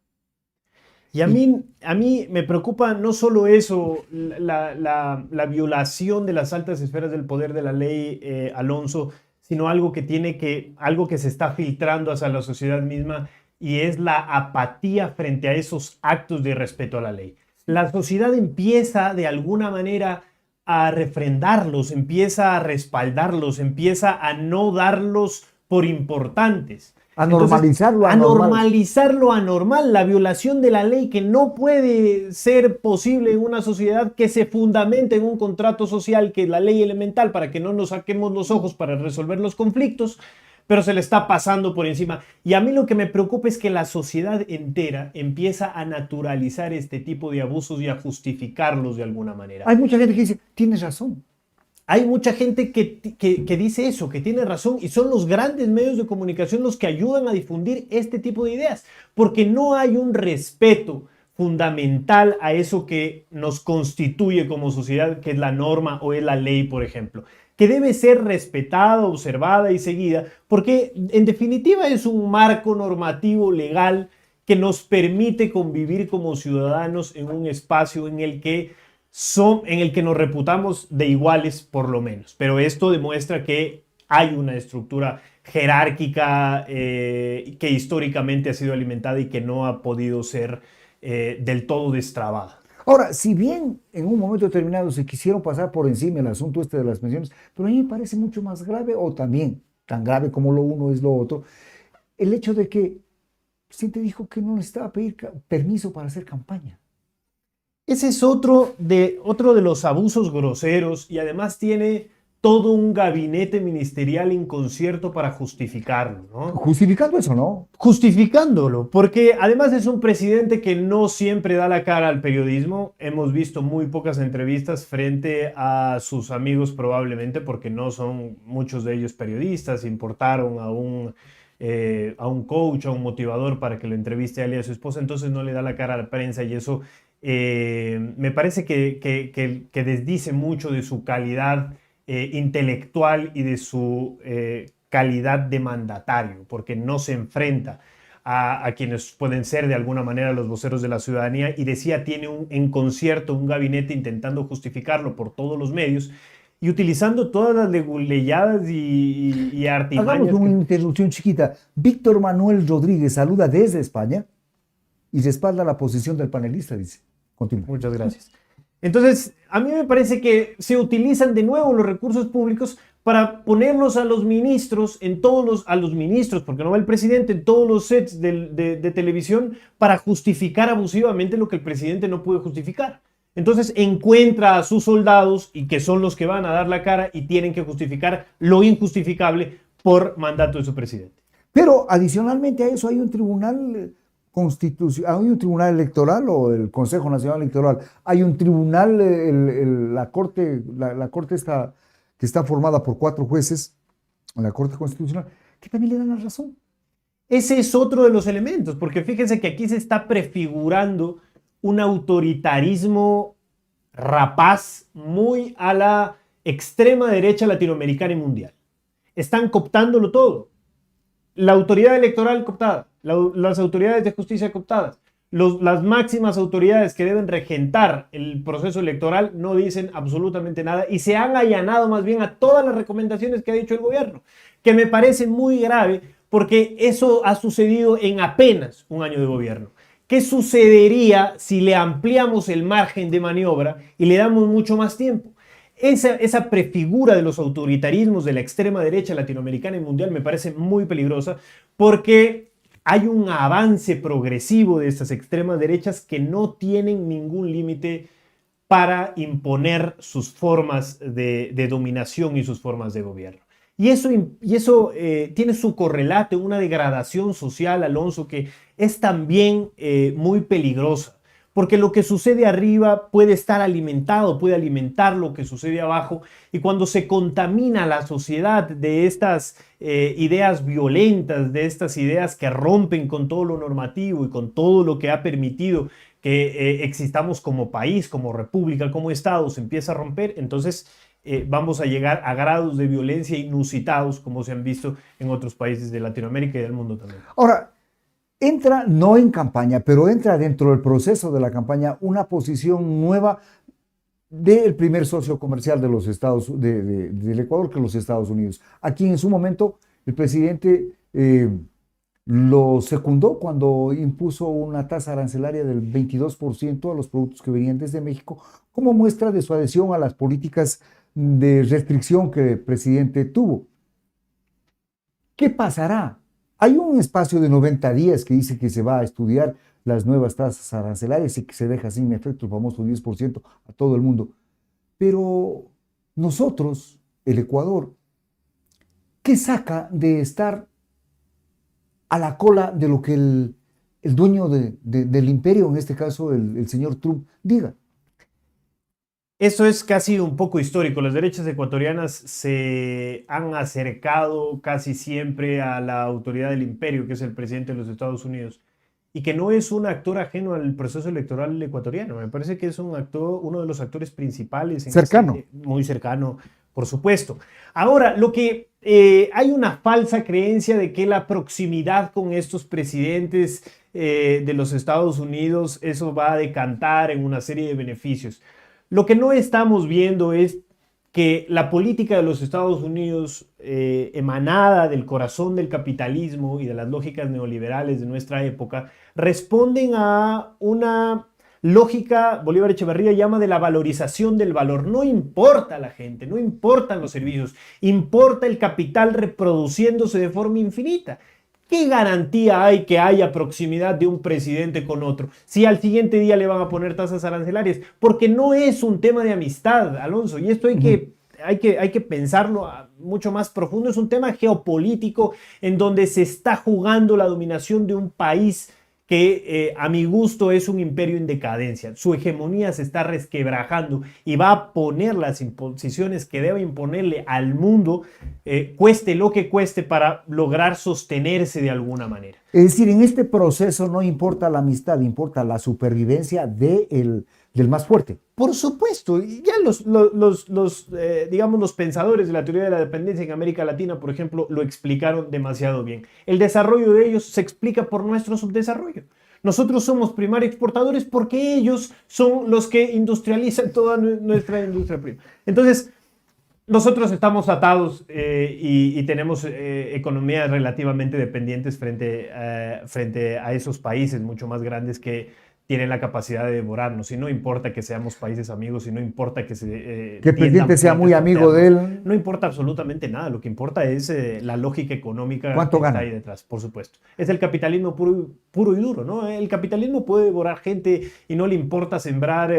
Y a mí me preocupa no solo eso, la violación de las altas esferas del poder de la ley, Alonso, sino algo que se está filtrando hacia la sociedad misma, y es la apatía frente a esos actos de irrespeto a la ley. La sociedad empieza de alguna manera a refrendarlos, empieza a respaldarlos, empieza a no darlos por importantes. A normalizarlo anormal, la violación de la ley, que no puede ser posible en una sociedad que se fundamenta en un contrato social, que es la ley elemental para que no nos saquemos los ojos para resolver los conflictos, pero se le está pasando por encima. Y a mí lo que me preocupa es que la sociedad entera empieza a naturalizar este tipo de abusos y a justificarlos de alguna manera. Hay mucha gente que dice, tienes razón. Hay mucha gente que dice eso, que tiene razón, y son los grandes medios de comunicación los que ayudan a difundir este tipo de ideas, porque no hay un respeto fundamental a eso que nos constituye como sociedad, que es la norma o es la ley, por ejemplo, que debe ser respetada, observada y seguida, porque en definitiva es un marco normativo legal que nos permite convivir como ciudadanos en un espacio en el que nos reputamos de iguales por lo menos. Pero esto demuestra que hay una estructura jerárquica que históricamente ha sido alimentada y que no ha podido ser del todo destrabada. Ahora, si bien en un momento determinado se quisieron pasar por encima el asunto este de las pensiones, pero a mí me parece mucho más grave, o también tan grave como lo uno es lo otro, el hecho de que el presidente dijo que no necesitaba pedir permiso para hacer campaña. Ese es otro de los abusos groseros, y además tiene todo un gabinete ministerial en concierto para justificarlo, ¿no? Justificando eso, ¿no? Justificándolo, porque además es un presidente que no siempre da la cara al periodismo. Hemos visto muy pocas entrevistas frente a sus amigos, probablemente porque no son muchos de ellos periodistas. Importaron a un coach, a un motivador para que lo entreviste a él y a su esposa, entonces no le da la cara a la prensa, y eso me parece que desdice mucho de su calidad intelectual y de su calidad de mandatario, porque no se enfrenta a quienes pueden ser de alguna manera los voceros de la ciudadanía, y decía, tiene en concierto un gabinete intentando justificarlo por todos los medios y utilizando todas las leyadas y artimañas. Hagamos una interrupción chiquita. Víctor Manuel Rodríguez saluda desde España y respalda la posición del panelista, dice. Continúa. Muchas gracias. Entonces, a mí me parece que se utilizan de nuevo los recursos públicos para ponerlos a los ministros, porque no va el presidente, en todos los sets de televisión, para justificar abusivamente lo que el presidente no puede justificar. Entonces encuentra a sus soldados, y que son los que van a dar la cara y tienen que justificar lo injustificable por mandato de su presidente. Pero adicionalmente a eso hay un tribunal hay un tribunal electoral, o el Consejo Nacional Electoral, hay un tribunal, la corte esta, que está formada por 4 jueces, la Corte Constitucional, que también le dan la razón. Ese es otro de los elementos, porque fíjense que aquí se está prefigurando un autoritarismo rapaz muy a la extrema derecha latinoamericana y mundial. Están cooptándolo todo. La autoridad electoral cooptada, las autoridades de justicia cooptadas, las máximas autoridades que deben regentar el proceso electoral no dicen absolutamente nada, y se han allanado más bien a todas las recomendaciones que ha dicho el gobierno, que me parece muy grave, porque eso ha sucedido en apenas un año de gobierno. ¿Qué sucedería si le ampliamos el margen de maniobra y le damos mucho más tiempo? Esa prefigura de los autoritarismos de la extrema derecha latinoamericana y mundial me parece muy peligrosa, porque hay un avance progresivo de estas extremas derechas que no tienen ningún límite para imponer sus formas de dominación y sus formas de gobierno. Y eso tiene su correlato, una degradación social, Alonso, que es también muy peligrosa. Porque lo que sucede arriba puede estar alimentado, puede alimentar lo que sucede abajo, y cuando se contamina la sociedad de estas ideas violentas, de estas ideas que rompen con todo lo normativo y con todo lo que ha permitido que existamos como país, como república, como Estado, se empieza a romper, entonces vamos a llegar a grados de violencia inusitados como se han visto en otros países de Latinoamérica y del mundo también. Ahora, entra no en campaña, pero entra dentro del proceso de la campaña una posición nueva del primer socio comercial de los del Ecuador, que los Estados Unidos. Aquí en su momento el presidente lo secundó cuando impuso una tasa arancelaria del 22% a los productos que venían desde México, como muestra de su adhesión a las políticas de restricción que el presidente tuvo. ¿Qué pasará? Hay un espacio de 90 días que dice que se va a estudiar las nuevas tasas arancelarias y que se deja sin efecto el famoso 10% a todo el mundo. Pero nosotros, el Ecuador, ¿qué saca de estar a la cola de lo que el dueño del imperio, en este caso el señor Trump, diga? Eso es casi un poco histórico. Las derechas ecuatorianas se han acercado casi siempre a la autoridad del imperio, que es el presidente de los Estados Unidos. y que no es un actor ajeno al proceso electoral ecuatoriano. Me parece que es un actor, uno de los actores principales. Cercano. Muy cercano, por supuesto. Ahora, lo que hay una falsa creencia de que la proximidad con estos presidentes de los Estados Unidos, eso va a decantar en una serie de beneficios. Lo que no estamos viendo es que la política de los Estados Unidos, emanada del corazón del capitalismo y de las lógicas neoliberales de nuestra época, responden a una lógica, Bolívar Echeverría llama de la valorización del valor. No importa la gente, no importan los servicios, importa el capital reproduciéndose de forma infinita. ¿Qué garantía hay que haya proximidad de un presidente con otro si al siguiente día le van a poner tasas arancelarias? Porque no es un tema de amistad, Alonso, y esto hay que pensarlo mucho más profundo. Es un tema geopolítico en donde se está jugando la dominación de un país que a mi gusto es un imperio en decadencia. Su hegemonía se está resquebrajando y va a poner las imposiciones que debe imponerle al mundo, cueste lo que cueste, para lograr sostenerse de alguna manera. Es decir, en este proceso no importa la amistad, importa la supervivencia del más fuerte. Por supuesto, y ya digamos, los pensadores de la teoría de la dependencia en América Latina, por ejemplo, lo explicaron demasiado bien. El desarrollo de ellos se explica por nuestro subdesarrollo. Nosotros somos primarios exportadores porque ellos son los que industrializan toda nuestra industria prima. Entonces, nosotros estamos atados y tenemos economías relativamente dependientes frente a esos países mucho más grandes que tienen la capacidad de devorarnos, y no importa que seamos países amigos, y no importa que que el presidente sea muy amigo de él. No importa absolutamente nada, lo que importa es la lógica económica ¿Cuánto que gana? está ahí detrás, por supuesto. Es el capitalismo puro y duro, ¿no? El capitalismo puede devorar gente y no le importa sembrar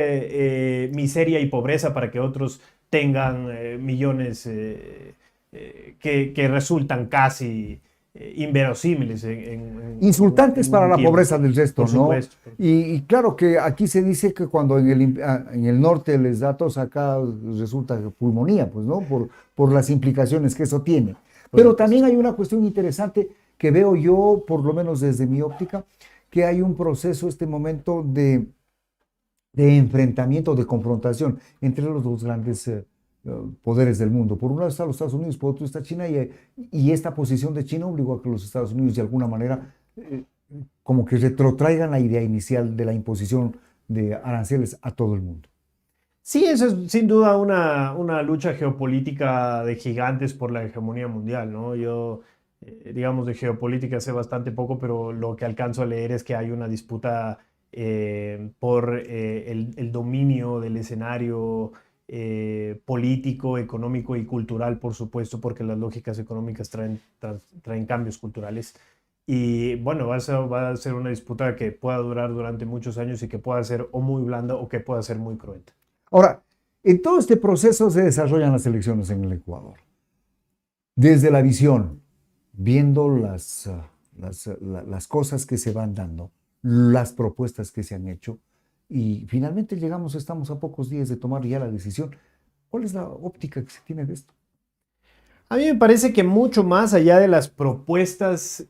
miseria y pobreza para que otros tengan millones que resultan casi inverosímiles. Insultantes para la tiempo. pobreza del resto, Por ¿no? supuesto. Y claro que aquí se dice que cuando en el norte les da tos, acá resulta pulmonía, pues, ¿no? Por las implicaciones que eso tiene. Pero también hay una cuestión interesante que veo yo, por lo menos desde mi óptica, que hay un proceso, este momento de enfrentamiento, de confrontación entre los dos grandes poderes del mundo. Por un lado están los Estados Unidos, por otro está China, y esta posición de China obligó a que los Estados Unidos de alguna manera como que retrotraigan la idea inicial de la imposición de aranceles a todo el mundo. Sí, eso es sin duda una lucha geopolítica de gigantes por la hegemonía mundial, ¿no? Yo, digamos, de geopolítica sé bastante poco, pero lo que alcanzo a leer es que hay una disputa por el dominio del escenario político, económico y cultural, por supuesto, porque las lógicas económicas traen cambios culturales. Y bueno, va a ser una disputa que pueda durar durante muchos años y que pueda ser o muy blanda o que pueda ser muy cruenta. Ahora, en todo este proceso se desarrollan las elecciones en el Ecuador. Desde la visión, viendo las cosas que se van dando, las propuestas que se han hecho, y finalmente estamos a pocos días de tomar ya la decisión. ¿Cuál es la óptica que se tiene de esto? A mí me parece que mucho más allá de las propuestas,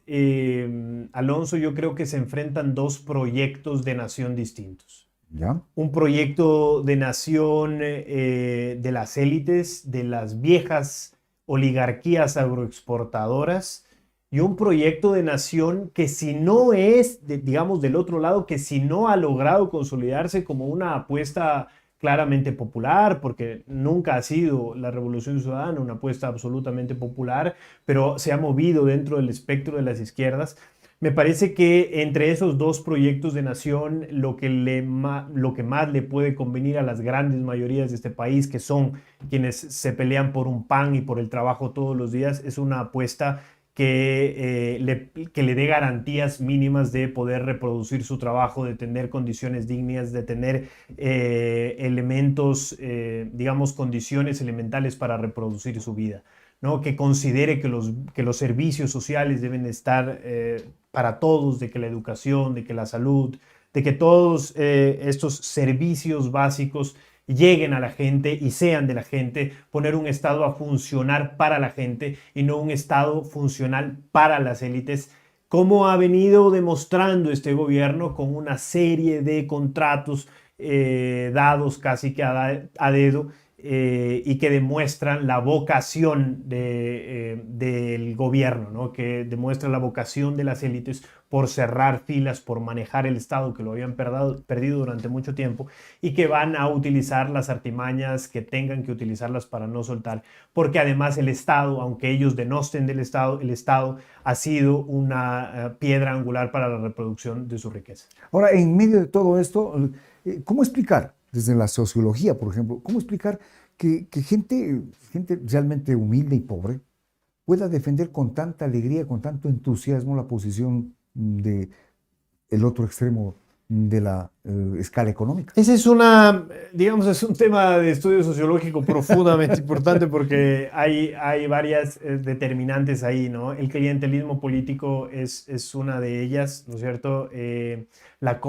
Alonso, yo creo que se enfrentan dos proyectos de nación distintos. ¿Ya? Un proyecto de nación de las élites, de las viejas oligarquías agroexportadoras, y un proyecto de nación que, si no es, digamos, del otro lado, que si no ha logrado consolidarse como una apuesta claramente popular, porque nunca ha sido la Revolución Ciudadana una apuesta absolutamente popular, pero se ha movido dentro del espectro de las izquierdas. Me parece que entre esos dos proyectos de nación, lo que más le puede convenir a las grandes mayorías de este país, que son quienes se pelean por un pan y por el trabajo todos los días, es una apuesta que le dé garantías mínimas de poder reproducir su trabajo, de tener condiciones dignas, de tener elementos, digamos, condiciones elementales para reproducir su vida, ¿no? Que considere que los servicios sociales deben estar para todos, de que la educación, de que la salud, de que todos estos servicios básicos lleguen a la gente y sean de la gente, poner un Estado a funcionar para la gente y no un Estado funcional para las élites, como ha venido demostrando este gobierno con una serie de contratos dados casi que a dedo, y que demuestran la vocación del gobierno, ¿no? Que demuestra la vocación de las élites por cerrar filas, por manejar el Estado que lo habían perdido durante mucho tiempo, y que van a utilizar las artimañas que tengan que utilizarlas para no soltar, porque además el Estado, aunque ellos denosten del Estado, el Estado ha sido una piedra angular para la reproducción de su riqueza. Ahora, en medio de todo esto, ¿cómo explicar, desde la sociología, por ejemplo, cómo explicar que gente realmente humilde y pobre pueda defender con tanta alegría, con tanto entusiasmo la posición del otro extremo de la escala económica? Ese es digamos, es un tema de estudio sociológico profundamente importante, porque hay varias determinantes ahí, ¿no? El clientelismo político es una de ellas, ¿no es cierto? La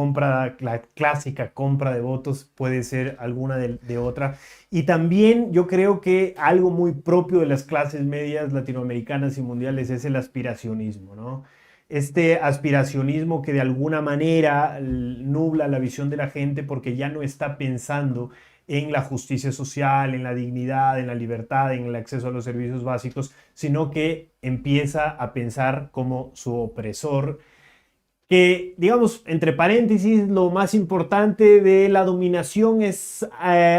clásica compra de votos puede ser alguna de otra. Y también yo creo que algo muy propio de las clases medias latinoamericanas y mundiales es el aspiracionismo, ¿no? Este aspiracionismo que de alguna manera nubla la visión de la gente, porque ya no está pensando en la justicia social, en la dignidad, en la libertad, en el acceso a los servicios básicos, sino que empieza a pensar como su opresor, que, digamos, entre paréntesis, lo más importante de la dominación es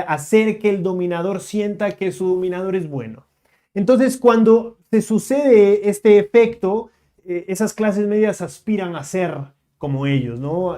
hacer que el dominador sienta que su dominador es bueno. Entonces, cuando se sucede este efecto, esas clases medias aspiran a ser como ellos, ¿no?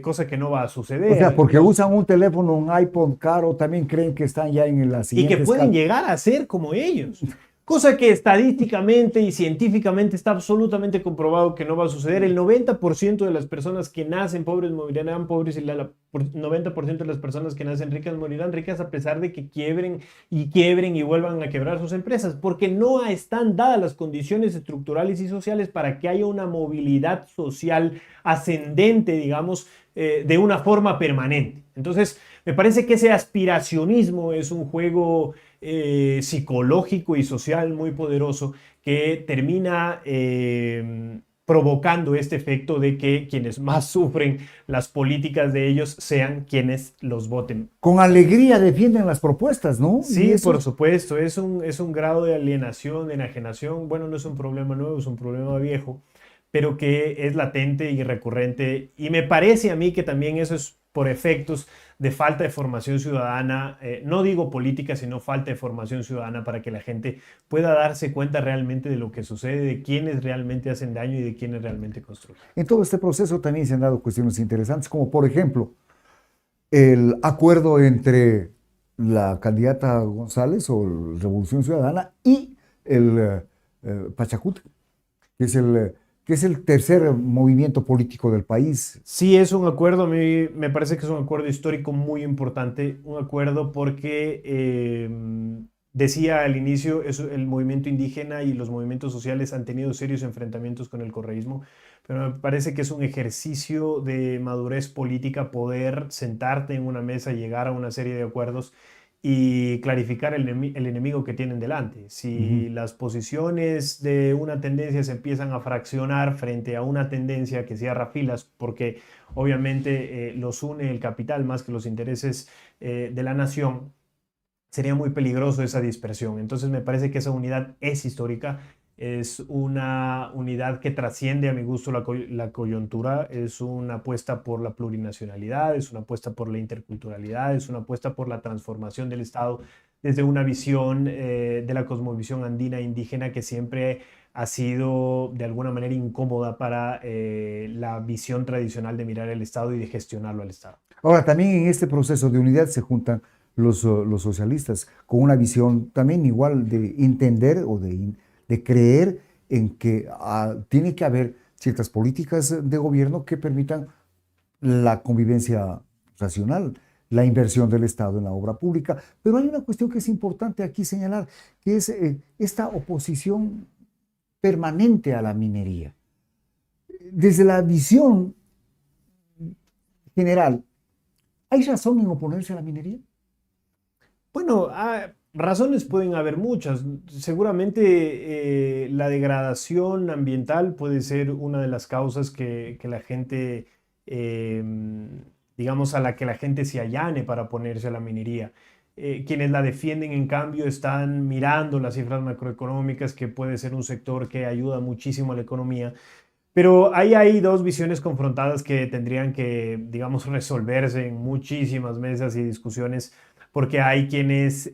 Cosa que no va a suceder. O sea, porque usan un teléfono, un iPhone caro, también creen que están ya en la siguiente y que pueden llegar a ser como ellos. Cosa que estadísticamente y científicamente está absolutamente comprobado que no va a suceder. El 90% de las personas que nacen pobres morirán pobres, y el 90% de las personas que nacen ricas morirán ricas, a pesar de que quiebren y vuelvan a quebrar sus empresas, porque no están dadas las condiciones estructurales y sociales para que haya una movilidad social ascendente, digamos, de una forma permanente. Entonces, me parece que ese aspiracionismo es un juego psicológico y social muy poderoso, que termina provocando este efecto de que quienes más sufren las políticas de ellos sean quienes los voten. Con alegría defienden las propuestas, ¿no? Sí, por supuesto, es un grado de alienación, de enajenación. Bueno, no es un problema nuevo, es un problema viejo, pero que es latente y recurrente, y me parece a mí que también eso es por efectos de falta de formación ciudadana, no digo política, sino falta de formación ciudadana, para que la gente pueda darse cuenta realmente de lo que sucede, de quiénes realmente hacen daño y de quiénes realmente construyen. En todo este proceso también se han dado cuestiones interesantes, como por ejemplo el acuerdo entre la candidata González o Revolución Ciudadana y el Pachacuti, que es el tercer movimiento político del país. Sí, es un acuerdo, a mí me parece que es un acuerdo histórico muy importante, un acuerdo porque decía al inicio, el movimiento indígena y los movimientos sociales han tenido serios enfrentamientos con el correísmo, pero me parece que es un ejercicio de madurez política poder sentarte en una mesa y llegar a una serie de acuerdos y clarificar el enemigo que tienen delante. Si las posiciones de una tendencia se empiezan a fraccionar frente a una tendencia que cierra filas, porque obviamente los une el capital más que los intereses de la nación, sería muy peligroso esa dispersión. Entonces me parece que esa unidad es histórica. Es una unidad que trasciende, a mi gusto, la coyuntura. Es una apuesta por la plurinacionalidad, es una apuesta por la interculturalidad, es una apuesta por la transformación del Estado desde una visión de la cosmovisión andina indígena, que siempre ha sido de alguna manera incómoda para la visión tradicional de mirar el Estado y de gestionarlo al Estado. Ahora, también en este proceso de unidad se juntan los socialistas con una visión también igual de entender o de creer en que tiene que haber ciertas políticas de gobierno que permitan la convivencia racional, la inversión del Estado en la obra pública. Pero hay una cuestión que es importante aquí señalar, que es esta oposición permanente a la minería. Desde la visión general, ¿hay razón en oponerse a la minería? Bueno, Razones pueden haber muchas. Seguramente la degradación ambiental puede ser una de las causas que la gente, eh, digamos, a la que la gente se allane para oponerse a la minería. Quienes la defienden, en cambio, están mirando las cifras macroeconómicas, que puede ser un sector que ayuda muchísimo a la economía. Pero ahí hay dos visiones confrontadas que tendrían que, digamos, resolverse en muchísimas mesas y discusiones, porque hay quienes,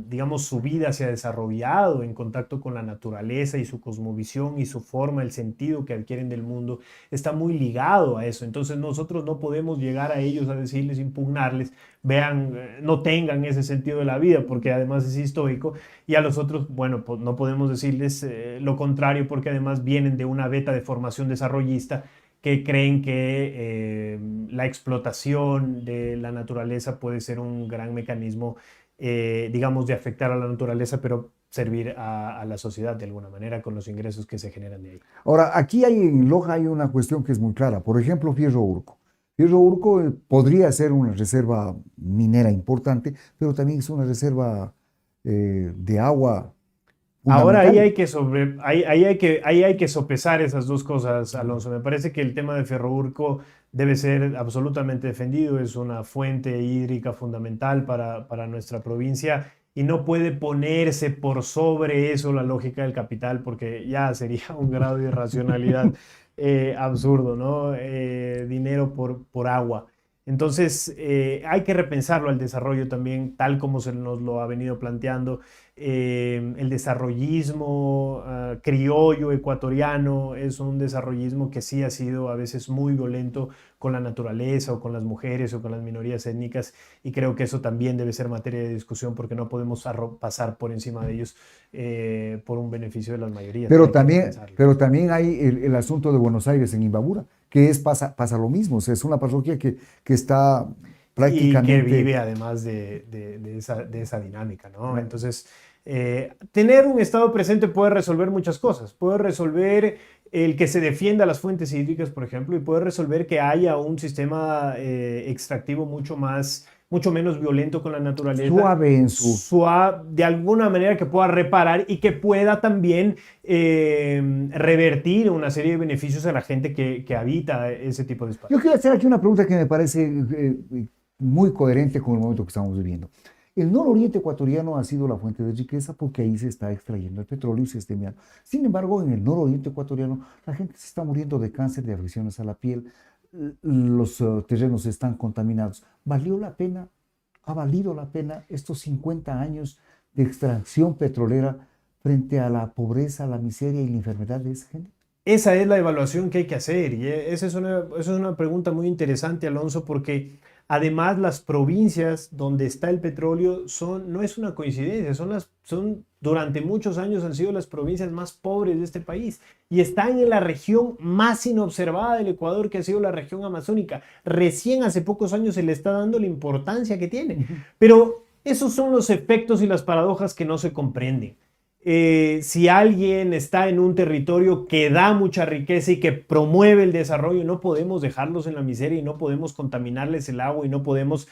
digamos, su vida se ha desarrollado en contacto con la naturaleza y su cosmovisión y su forma, el sentido que adquieren del mundo, está muy ligado a eso. Entonces nosotros no podemos llegar a ellos a decirles, impugnarles, vean, no tengan ese sentido de la vida, porque además es histórico, y a los otros, bueno, pues no podemos decirles lo contrario, porque además vienen de una beta de formación desarrollista que creen que la explotación de la naturaleza puede ser un gran mecanismo, digamos, de afectar a la naturaleza, pero servir a la sociedad de alguna manera con los ingresos que se generan de ahí. Ahora, aquí en Loja hay una cuestión que es muy clara. Por ejemplo, Fierro Urco. Fierro Urco podría ser una reserva minera importante, pero también es una reserva de agua Ahora fundamental. ahí hay que sopesar esas dos cosas, Alonso. Me parece que el tema de Ferrourco debe ser absolutamente defendido. Es una fuente hídrica fundamental para nuestra provincia y no puede ponerse por sobre eso la lógica del capital, porque ya sería un grado de irracionalidad absurdo, ¿no? Dinero por agua. Entonces, hay que repensarlo al desarrollo también, tal como se nos lo ha venido planteando. El desarrollismo criollo ecuatoriano es un desarrollismo que sí ha sido a veces muy violento con la naturaleza o con las mujeres o con las minorías étnicas, y creo que eso también debe ser materia de discusión, porque no podemos pasar por encima de ellos por un beneficio de las mayorías. Hay que repensarlo. Pero también hay el asunto de Buenos Aires en Imbabura, que pasa lo mismo. O sea, es una parroquia que está Y que prácticamente... vive además de esa dinámica, ¿no? Entonces, tener un Estado presente puede resolver muchas cosas. Puede resolver el que se defienda las fuentes hídricas, por ejemplo, y puede resolver que haya un sistema extractivo mucho menos violento con la naturaleza. Suave en su... De alguna manera que pueda reparar y que pueda también revertir una serie de beneficios a la gente que habita ese tipo de espacios. Yo quiero hacer aquí una pregunta que me parece muy coherente con el momento que estamos viviendo. El nororiente ecuatoriano ha sido la fuente de riqueza porque ahí se está extrayendo el petróleo y se está enviando. Sin embargo, en el nororiente ecuatoriano la gente se está muriendo de cáncer, de afecciones a la piel, los terrenos están contaminados. ¿Valió la pena? ¿Ha valido la pena estos 50 años de extracción petrolera frente a la pobreza, la miseria y la enfermedad de esa gente? Esa es la evaluación que hay que hacer, y esa es una pregunta muy interesante, Alonso, porque además las provincias donde está el petróleo no es una coincidencia, durante muchos años han sido las provincias más pobres de este país y están en la región más inobservada del Ecuador, que ha sido la región amazónica. Recién hace pocos años se le está dando la importancia que tiene, pero esos son los efectos y las paradojas que no se comprenden. Si alguien está en un territorio que da mucha riqueza y que promueve el desarrollo, no podemos dejarlos en la miseria y no podemos contaminarles el agua y no podemos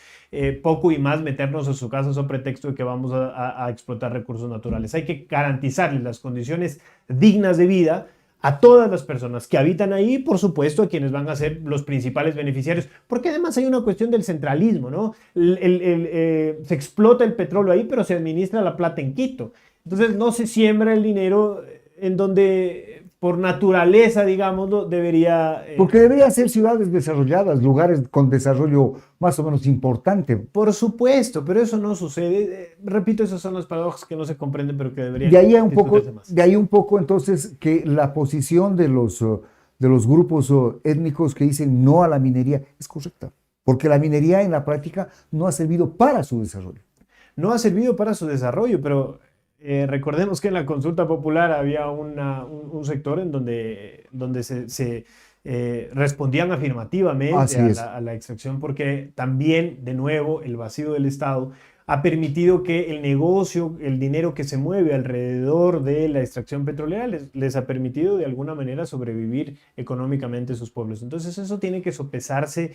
poco y más meternos a su casa a pretexto de que vamos a explotar recursos naturales. Hay que garantizarles las condiciones dignas de vida a todas las personas que habitan ahí, por supuesto, a quienes van a ser los principales beneficiarios, porque además hay una cuestión del centralismo, ¿no? Se explota el petróleo ahí, pero se administra la plata en Quito. Entonces no se siembra el dinero en donde por naturaleza, digámoslo, debería... Porque deberían ser ciudades desarrolladas, lugares con desarrollo más o menos importante. Por supuesto, pero eso no sucede. Repito, esas son las paradojas que no se comprenden, pero que deberían De más. de ahí un poco entonces que la posición de los grupos étnicos que dicen no a la minería es correcta, porque la minería en la práctica no ha servido para su desarrollo. No ha servido para su desarrollo, pero... recordemos que en la consulta popular había un sector en donde se respondían afirmativamente a la extracción, porque también, de nuevo, el vacío del Estado ha permitido que el negocio, el dinero que se mueve alrededor de la extracción petrolera les ha permitido de alguna manera sobrevivir económicamente sus pueblos. Entonces eso tiene que sopesarse.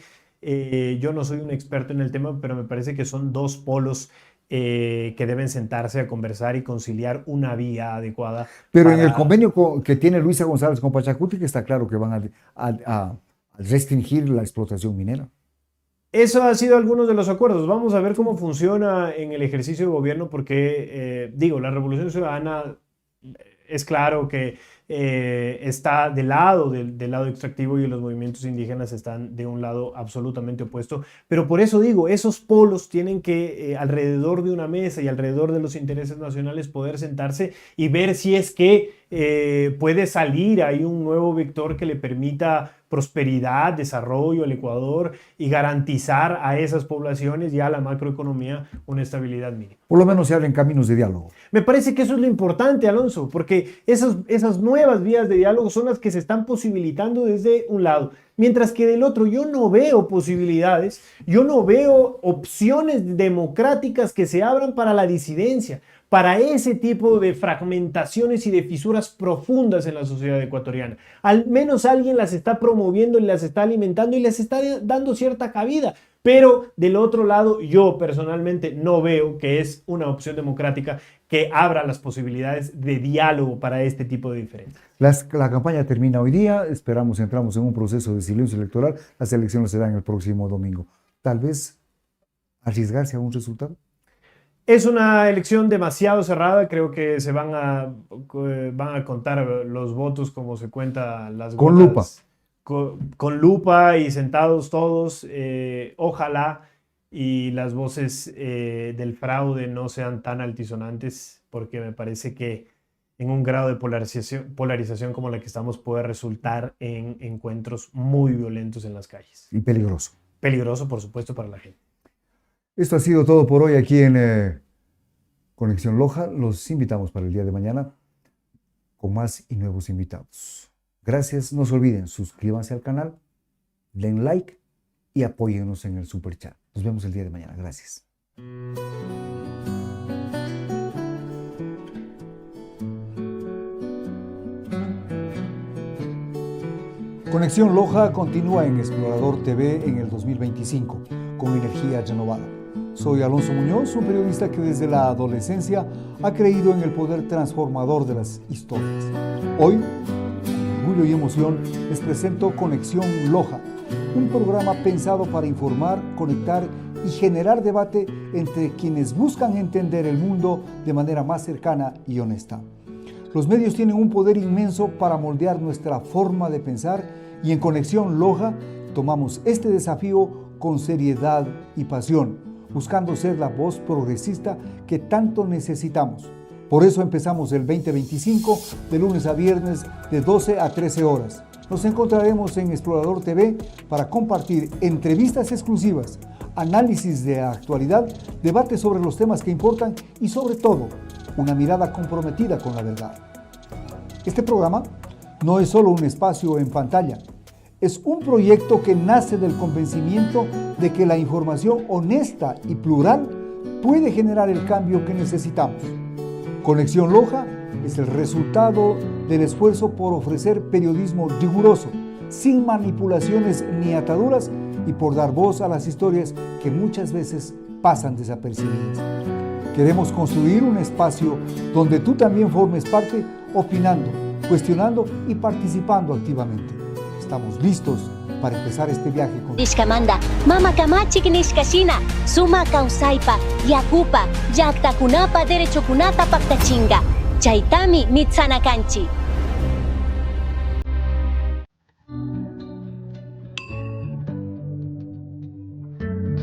Yo no soy un experto en el tema, pero me parece que son dos polos que deben sentarse a conversar y conciliar una vía adecuada. Pero en el convenio que tiene Luisa González con Pachacutic está claro que van a restringir la explotación minera. Eso ha sido algunos de los acuerdos. Vamos a ver cómo funciona en el ejercicio de gobierno porque, la Revolución Ciudadana es claro que está del lado extractivo y los movimientos indígenas están de un lado absolutamente opuesto. Pero por eso digo, esos polos tienen que alrededor de una mesa y alrededor de los intereses nacionales poder sentarse y ver si es que puede salir ahí un nuevo vector que le permita prosperidad, desarrollo al Ecuador y garantizar a esas poblaciones y a la macroeconomía una estabilidad mínima. Por lo menos se abren caminos de diálogo. Me parece que eso es lo importante, Alonso, porque esas nuevas vías de diálogo son las que se están posibilitando desde un lado, mientras que del otro yo no veo posibilidades, yo no veo opciones democráticas que se abran para la disidencia, para ese tipo de fragmentaciones y de fisuras profundas en la sociedad ecuatoriana. Al menos alguien las está promoviendo y las está alimentando y les está dando cierta cabida. Pero del otro lado, yo personalmente no veo que es una opción democrática que abra las posibilidades de diálogo para este tipo de diferencias. La campaña termina hoy día, entramos en un proceso de silencio electoral, las elecciones serán el próximo domingo. Tal vez arriesgarse a un resultado. Es una elección demasiado cerrada, creo que se van a contar los votos como se cuentan las con gotas. lupa. Con lupa y sentados todos, ojalá y las voces del fraude no sean tan altisonantes, porque me parece que en un grado de polarización como la que estamos puede resultar en encuentros muy violentos en las calles. Y peligroso. Peligroso, por supuesto, para la gente. Esto ha sido todo por hoy aquí en Conexión Loja. Los invitamos para el día de mañana con más y nuevos invitados. Gracias. No se olviden, suscríbanse al canal, den like y apóyennos en el super chat. Nos vemos el día de mañana. Gracias. Conexión Loja continúa en Explorador TV en el 2025 con energía renovada. Soy Alonso Muñoz, un periodista que desde la adolescencia ha creído en el poder transformador de las historias. Hoy, con orgullo y emoción, les presento Conexión Loja, un programa pensado para informar, conectar y generar debate entre quienes buscan entender el mundo de manera más cercana y honesta. Los medios tienen un poder inmenso para moldear nuestra forma de pensar y en Conexión Loja tomamos este desafío con seriedad y pasión, buscando ser la voz progresista que tanto necesitamos. Por eso empezamos el 2025 de lunes a viernes de 12 a 13 horas. Nos encontraremos en Explorador TV para compartir entrevistas exclusivas, análisis de actualidad, debates sobre los temas que importan y sobre todo, una mirada comprometida con la verdad. Este programa no es solo un espacio en pantalla, es un proyecto que nace del convencimiento de que la información honesta y plural puede generar el cambio que necesitamos. Conexión Loja es el resultado del esfuerzo por ofrecer periodismo riguroso, sin manipulaciones ni ataduras y por dar voz a las historias que muchas veces pasan desapercibidas. Queremos construir un espacio donde tú también formes parte, opinando, cuestionando y participando activamente. Estamos listos para empezar este viaje con Ishkamanda, Mama Kamachi Nishkashina, Suma Kausaipa, Yakupa, Yaktakunapa Derechokunata Paktachinga, Chaitami Mitsanakanchi.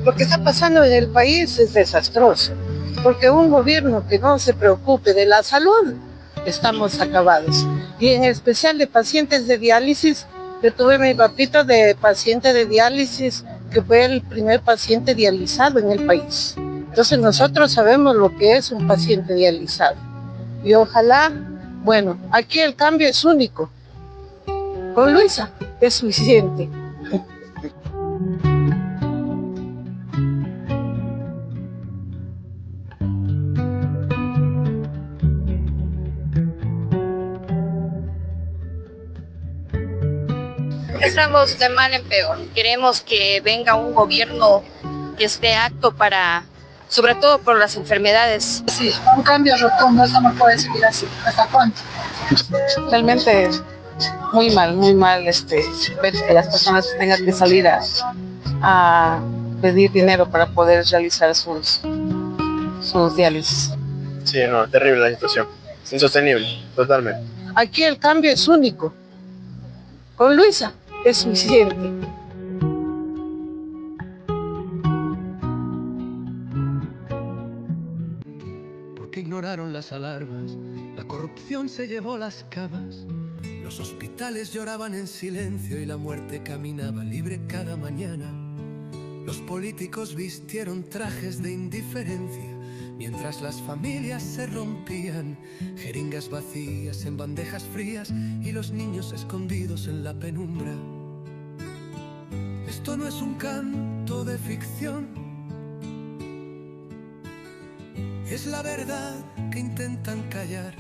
Lo que está pasando en el país es desastroso, porque un gobierno que no se preocupe de la salud, estamos acabados. Y en especial de pacientes de diálisis. Yo tuve mi papito de paciente de diálisis, que fue el primer paciente dializado en el país. Entonces nosotros sabemos lo que es un paciente dializado. Y ojalá, bueno, aquí el cambio es único. Con Luisa es suficiente. Estamos de mal en peor. Queremos que venga un gobierno que esté apto para sobre todo por las enfermedades. Sí, un cambio rotundo, eso no puede seguir así. ¿Hasta cuándo? Realmente muy mal ver que las personas tengan que salir a pedir dinero para poder realizar sus diálisis. Sí, no, terrible la situación. Es insostenible, totalmente. Aquí el cambio es único. Con Luisa es suficiente. Porque ignoraron las alarmas, la corrupción se llevó las camas. Los hospitales lloraban en silencio y la muerte caminaba libre cada mañana. Los políticos vistieron trajes de indiferencia, mientras las familias se rompían, jeringas vacías en bandejas frías y los niños escondidos en la penumbra. Esto no es un canto de ficción, es la verdad que intentan callar.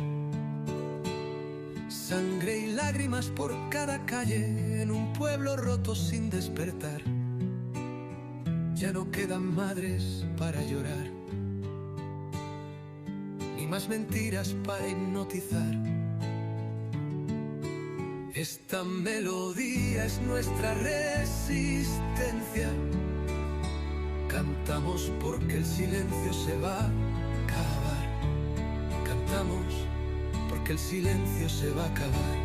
Sangre y lágrimas por cada calle en un pueblo roto sin despertar. Ya no quedan madres para llorar, ni más mentiras para hipnotizar. Esta melodía es nuestra resistencia. Cantamos porque el silencio se va a acabar. Cantamos porque el silencio se va a acabar.